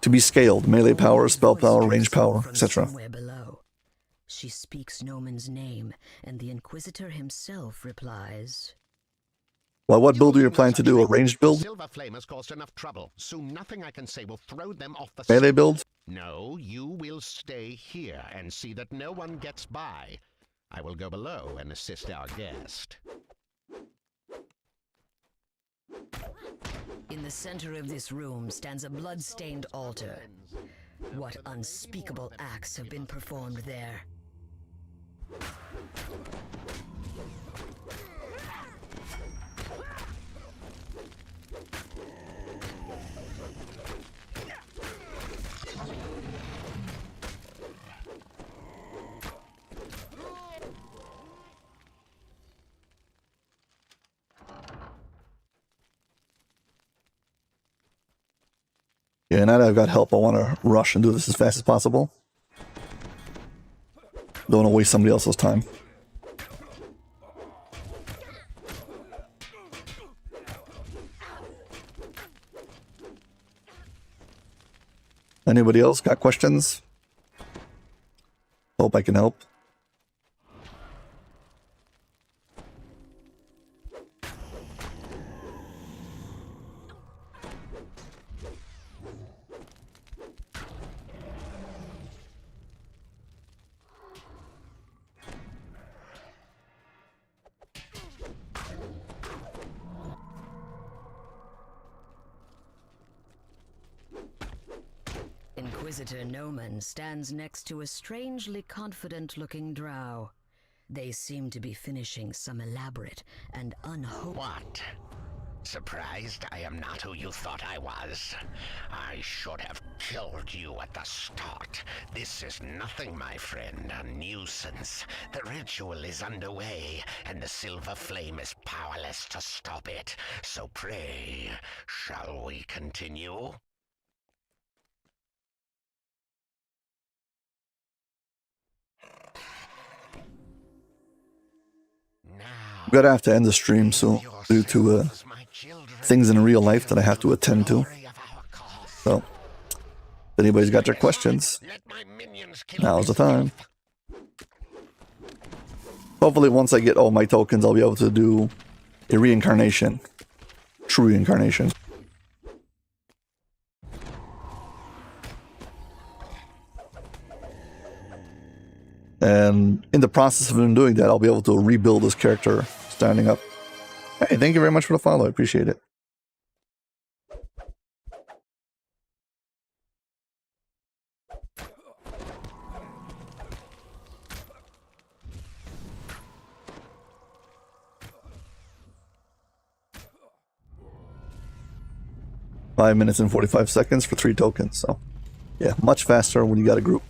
be scaled. Melee power, spell power, range power, etc. Somewhere below. She speaks Noman's name, and the Inquisitor himself replies, Well, what build are you planning to do? A ranged build? Silver Flame has caused enough trouble. Soon nothing I can say will throw them off the Melee build? No, you will stay here and see that no one gets by. I will go below and assist our guest. In the center of this room stands a blood-stained altar. What unspeakable acts have been performed there? Yeah, now that I've got help, I want to rush and do this as fast as possible. Don't want to waste somebody else's time. Anybody else got questions? Hope I can help. Inquisitor Noman stands next to a strangely confident-looking drow. They seem to be finishing some elaborate and unhoped... What? Surprised I am not who you thought I was? I should have killed you at the start. This is nothing, my friend, a nuisance. The ritual is underway, and the Silver Flame is powerless to stop it. So pray, shall we continue? I'm gonna have to end the stream soon due to things in real life that I have to attend to. So, if anybody's got their questions, now's the time. Hopefully once I get all my tokens, I'll be able to do a reincarnation. True reincarnation. And in the process of doing that, I'll be able to rebuild this character standing up. Hey, thank you very much for the follow. I appreciate it. Five minutes and 45 seconds for 3 tokens. So, yeah, much faster when you got a group.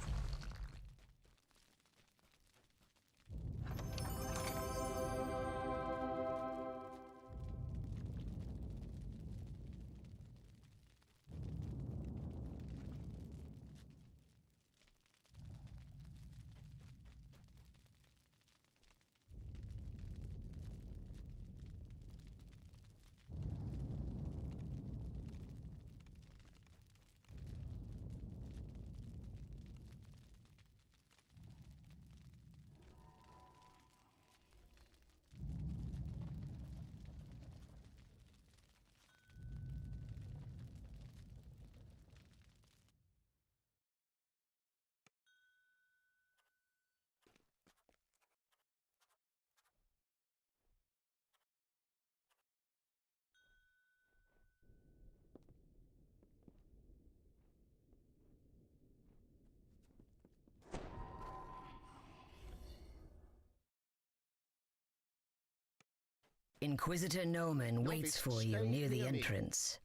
Inquisitor Noman waits for you near the entrance,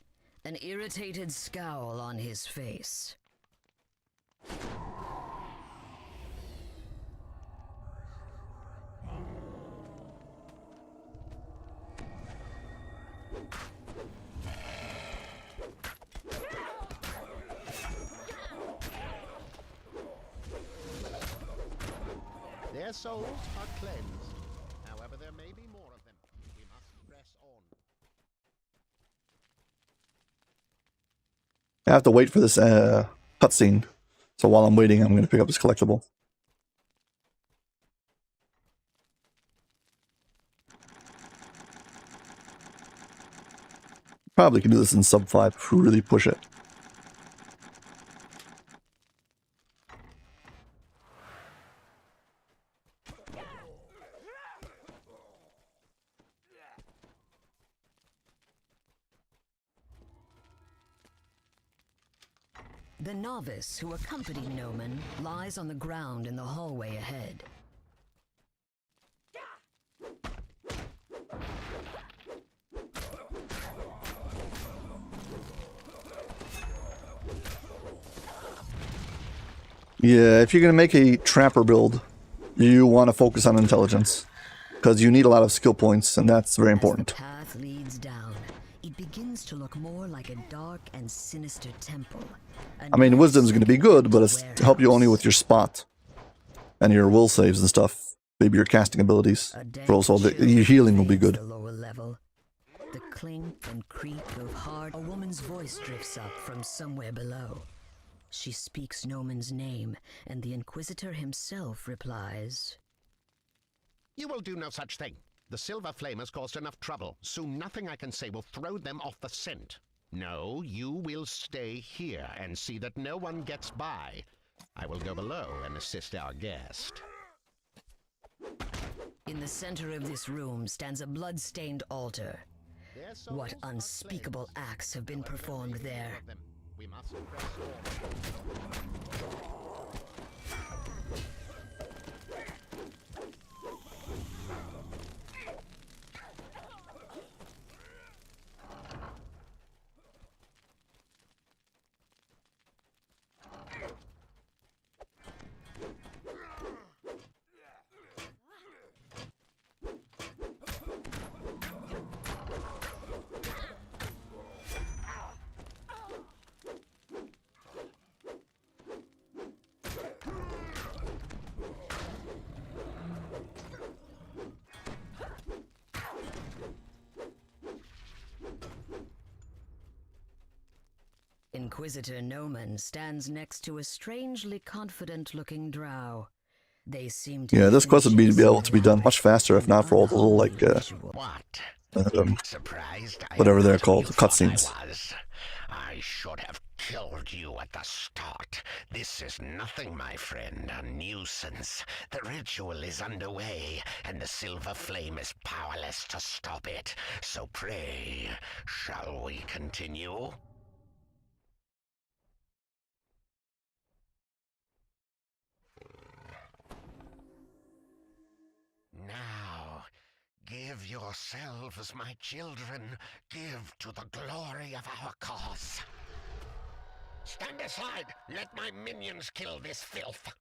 an irritated scowl on his face. Their souls are cleansed. However, there may be more of them. We must press on. I have to wait for this cutscene. So while I'm waiting, I'm going to pick up this collectible. Probably can do this in sub 5 if we really push it. The novice who accompanied Noman lies on the ground in the hallway ahead. Yeah, if you're going to make a trapper build, you want to focus on intelligence. Because you need a lot of skill points, and that's very important. As the path leads down, it begins to look more like a dark and sinister temple. I mean, wisdom's going to be good, but it's to help you only with your spot. And your will saves and stuff. Maybe your casting abilities. But also, your healing will be good. The lower level. The clink and creak of hard. A woman's voice drifts up from somewhere below. She speaks Noman's name, and the Inquisitor himself replies, You will do no such thing. The Silver Flame has caused enough trouble. Soon nothing I can say will throw them off the scent. No, you will stay here and see that no one gets by. I will go below and assist our guest. In the center of this room stands a blood-stained altar. Their souls What are unspeakable cleansed. acts have been However, performed there may be there? more of them. We must press on. Inquisitor Noman stands next to a strangely confident-looking drow. They seem to Yeah, this quest would be able to be done much faster if not for all the little, like, What? Surprised? whatever they're What called, you thought cutscenes. I was. I should have killed you at the start. This is nothing, my friend. A nuisance. The ritual is underway, and the Silver Flame is powerless to stop it. So pray, shall we continue? Now, give yourselves, my children, give to the glory of our cause. Stand aside! Let my minions kill this filth!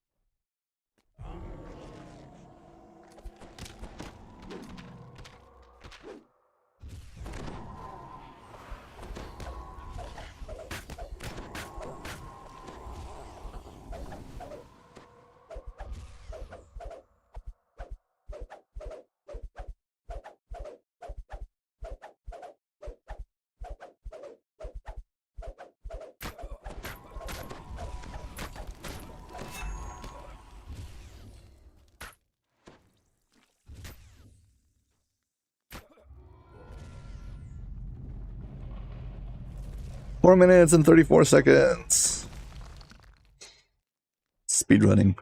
Four minutes and 34 seconds. Speedrunning.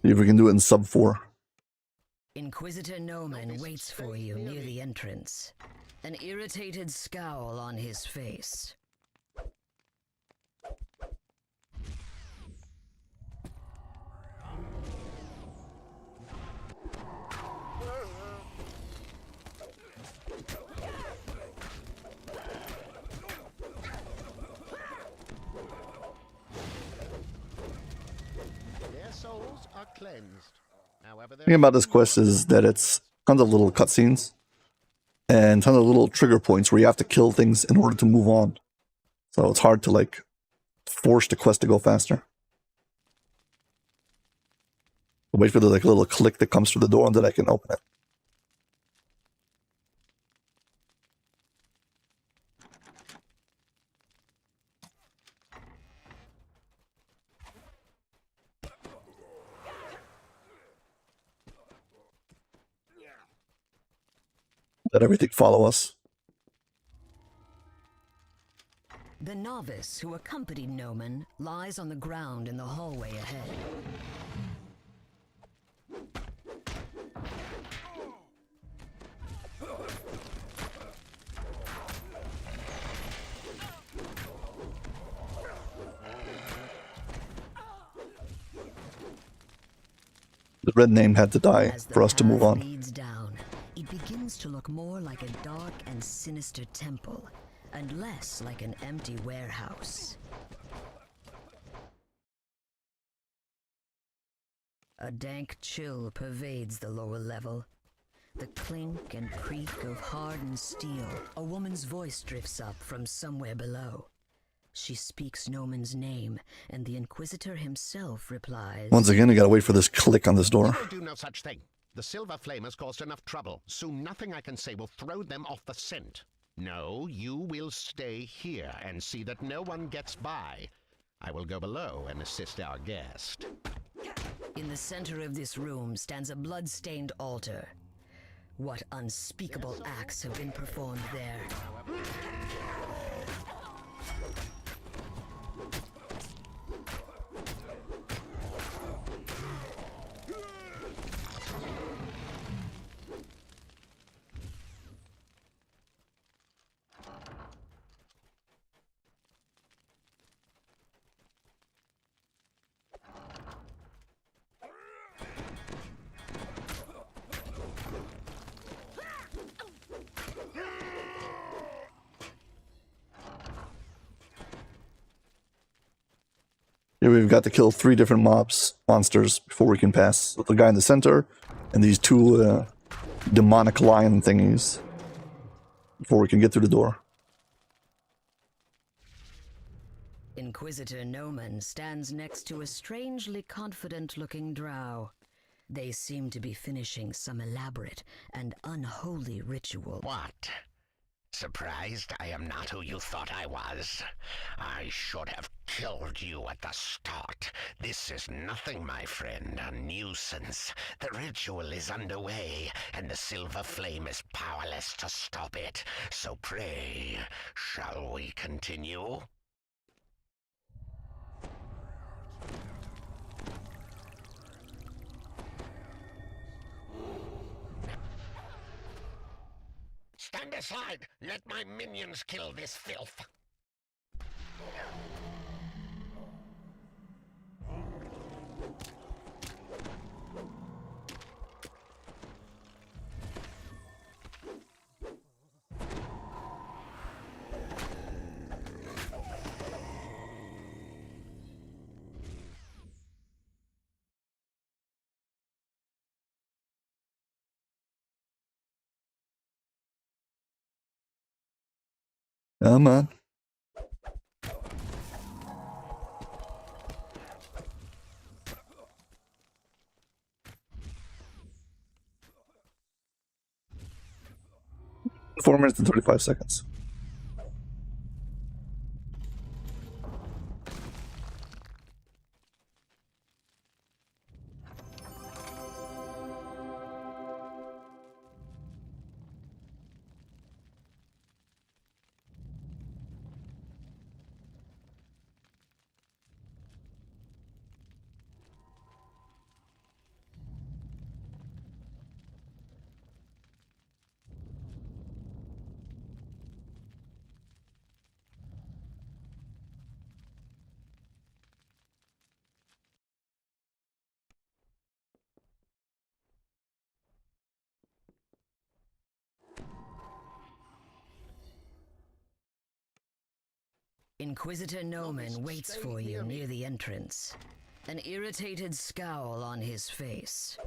See if we can do it in sub 4. Inquisitor Noman waits for you near the entrance, an irritated scowl on his face. Their souls are cleansed. However, The thing about this quest is that it's tons of little cutscenes and tons of little trigger points where you have to kill things in order to move on. So it's hard to like force the quest to go faster. Wait for the like little click that comes through the door and then I can open it. Let everything follow us. The novice who accompanied Noman lies on the ground in the hallway ahead. The red name had to die As the for us to move path on. leads down, it begins to look more like a dark and sinister temple, and less like an empty warehouse. A dank chill pervades the lower level. The clink and creak of hardened steel. A woman's voice drifts up from somewhere below. She speaks Noman's name, and the Inquisitor himself replies, Once again, you gotta wait for this click on this door. I will do no such thing. The Silver Flame has caused enough trouble. Soon nothing I can say will throw them off the scent. No, you will stay here and see that no one gets by. I will go below and assist our guest. In the center of this room stands a blood-stained altar. What unspeakable acts have been performed there? Here we've got to kill 3 different monsters before we can pass. So the guy in the center and these 2 demonic lion thingies before we can get through the door. Inquisitor Noman stands next to a strangely confident-looking drow. They seem to be finishing some elaborate and unholy ritual. What? Surprised I am not who you thought I was? I should have killed you at the start. This is nothing, my friend, a nuisance. The ritual is underway, and the Silver Flame is powerless to stop it. So pray, shall we continue? Stand aside! Let my minions kill this filth! Come on. Four minutes and 35 seconds. Inquisitor Noman waits for you near the entrance, an irritated scowl on his face.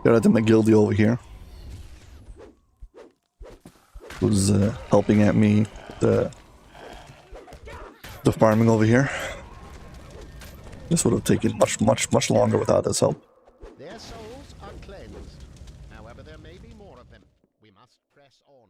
Shout out to my guildie over here, who's helping at me the farming over here. This would have taken much longer without his help. Their souls are cleansed. However, there may be more of them. We must press on.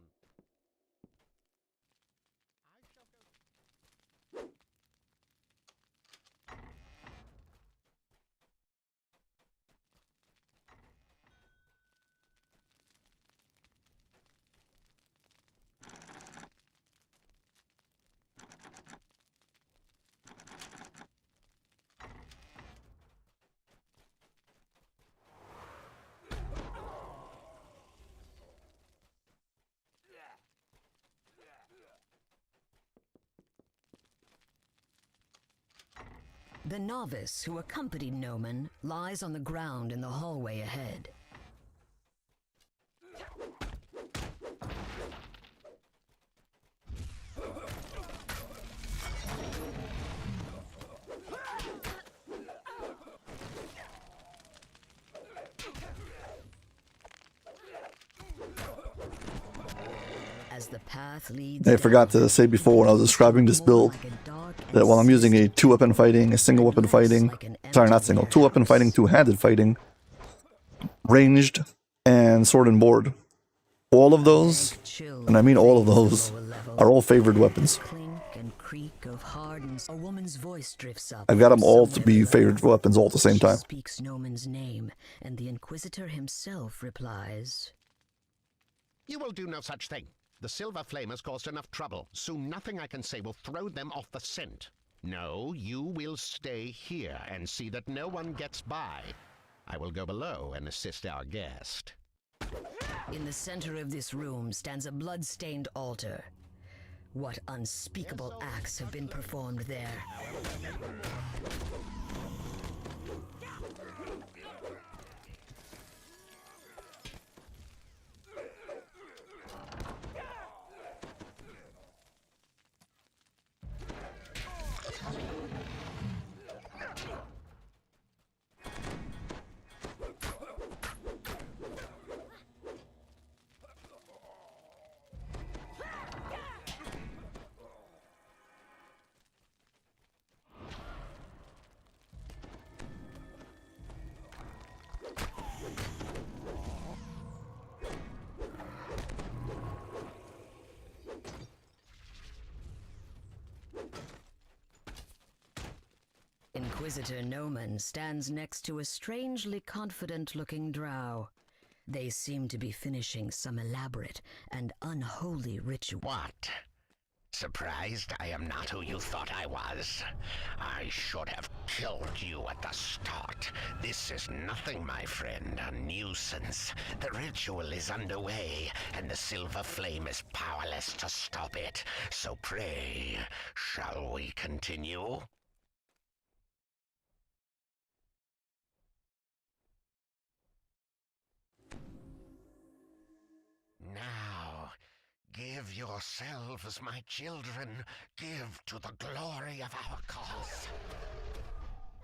The novice who accompanied Noman lies on the ground in the hallway ahead. As the path leads I forgot to say before when I was describing this build that while I'm using a 2-weapon fighting, a single weapon fighting, sorry, not single, 2-weapon fighting, 2-handed fighting, ranged, and sword and board, all of those, and I mean all of those, are all favored weapons. A woman's voice drifts up. I've got them all to be favored weapons all at the same time. She speaks Noman's name, and the Inquisitor himself replies, You will do no such thing. The Silver Flame has caused enough trouble. Soon nothing I can say will throw them off the scent. No, you will stay here and see that no one gets by. I will go below and assist our guest. In the center of this room stands a blood-stained altar. What unspeakable acts have been performed there? Inquisitor Noman stands next to a strangely confident-looking drow. They seem to be finishing some elaborate and unholy ritual. What? Surprised I am not who you thought I was? I should have killed you at the start. This is nothing, my friend, a nuisance. The ritual is underway, and the Silver Flame is powerless to stop it. So pray, shall we continue? Now, give yourselves, my children, give to the glory of our cause.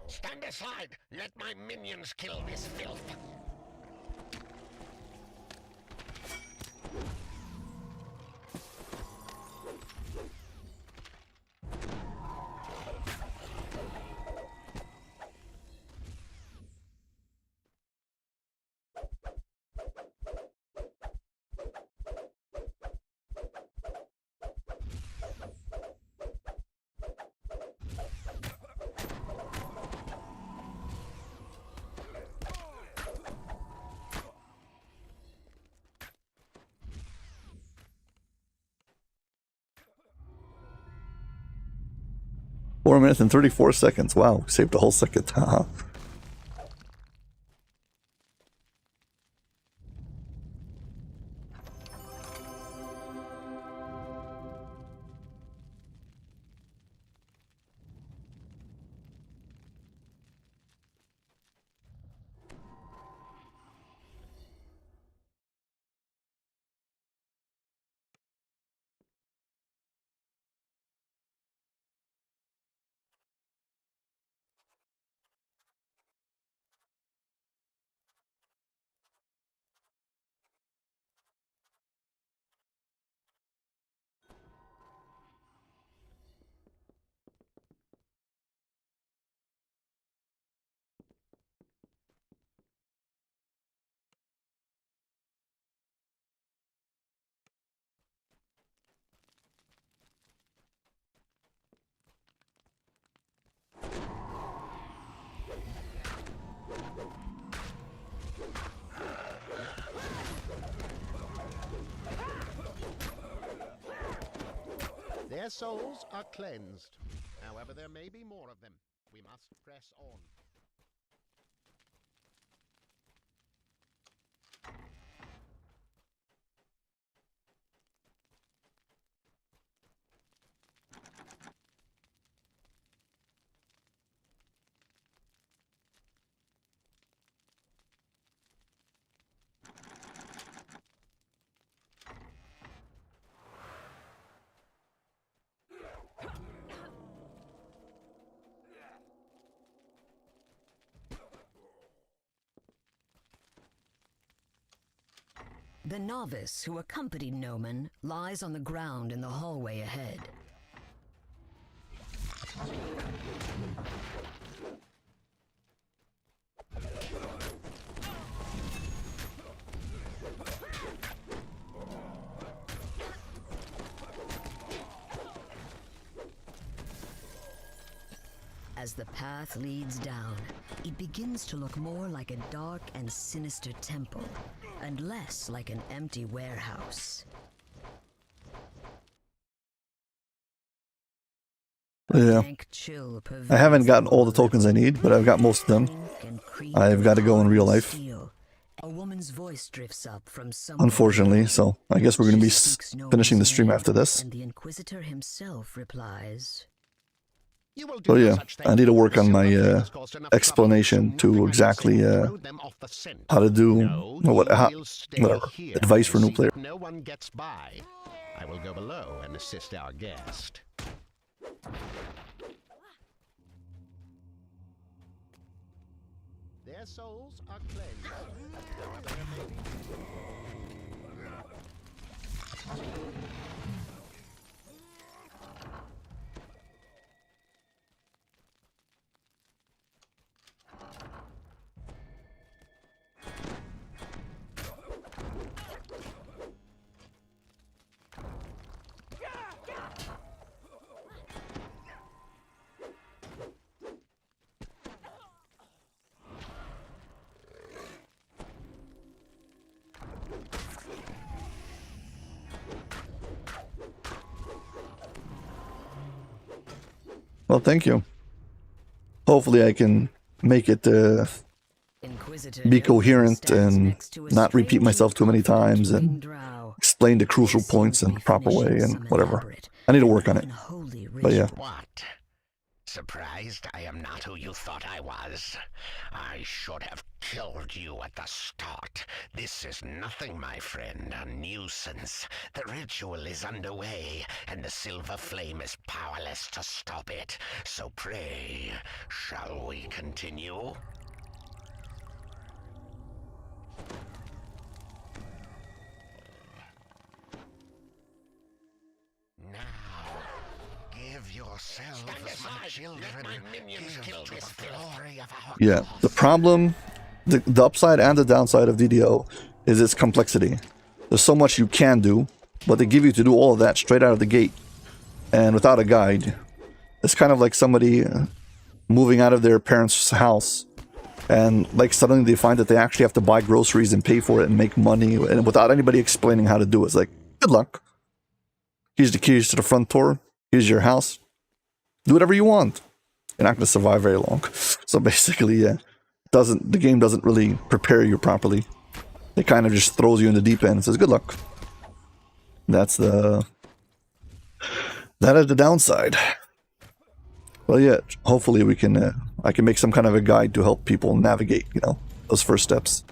Stand aside! Let my minions kill this filth! Four minutes and 34 seconds. Wow, saved a whole second. Their souls are cleansed. However, there may be more of them. We must press on. The novice who accompanied Noman lies on the ground in the hallway ahead. As the path leads down, it begins to look more like a dark and sinister temple, and less like an empty warehouse. Yeah. I haven't gotten all the tokens I need, but I've got most of them. I've got to go in real life, A woman's voice drifts up from unfortunately, so I guess we're going to be finishing the stream after this. And the Inquisitor himself replies, So yeah, I need to work on my explanation to exactly how to do whatever advice for new players. No one gets by. I will go below and assist our guest. Their souls are cleansed. However, there may be Well, thank you. Hopefully I can make it be coherent and not repeat myself too many times and explain the crucial points in the proper way and whatever. I need to work on it. But yeah. What? Surprised I am not who you thought I was? I should have killed you at the start. This is nothing, my friend, a nuisance. The ritual is underway, and the silver flame is powerless to stop it. So pray, shall we continue? Yourself as my children, give to the glory of our Yeah, the problem, the upside and the downside of DDO is its complexity. There's so much you can do, but they give you to do all of that straight out of the gate and without a guide. It's kind of like somebody moving out of their parents' house and like suddenly they find that they actually have to buy groceries and pay for it and make money and without anybody explaining how to do it. It's like, good luck. Here's the keys to the front door. Here's your house. Do whatever you want. You're not going to survive very long. So basically, yeah, the game doesn't really prepare you properly. It kind of just throws you in the deep end and says, good luck. That is the downside. Well, yeah, hopefully we can, I can make some kind of a guide to help people navigate, you know, those first steps.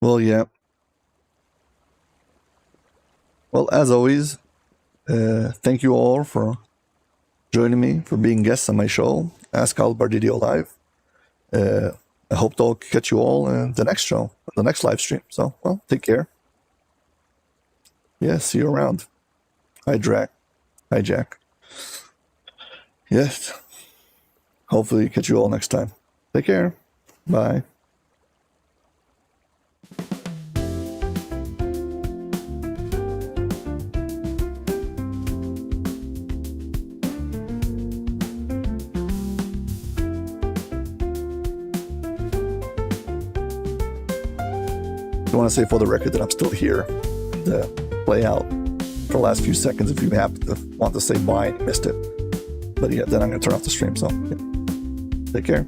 Well, yeah. Well, as always, thank you all for joining me, for being guests on my show, Ask Aldbar DDO Live. I hope to catch you all in the next show, the next live stream. So, well, take care. Yeah, see you around. Hi, Drac. Hi, Jack. Yes. Hopefully catch you all next time. Take care. Bye. I want to say for the record that I'm still here to play out for the last few seconds if you happen to want to say bye and missed it. But yeah, then I'm going to turn off the stream. So yeah. Take care.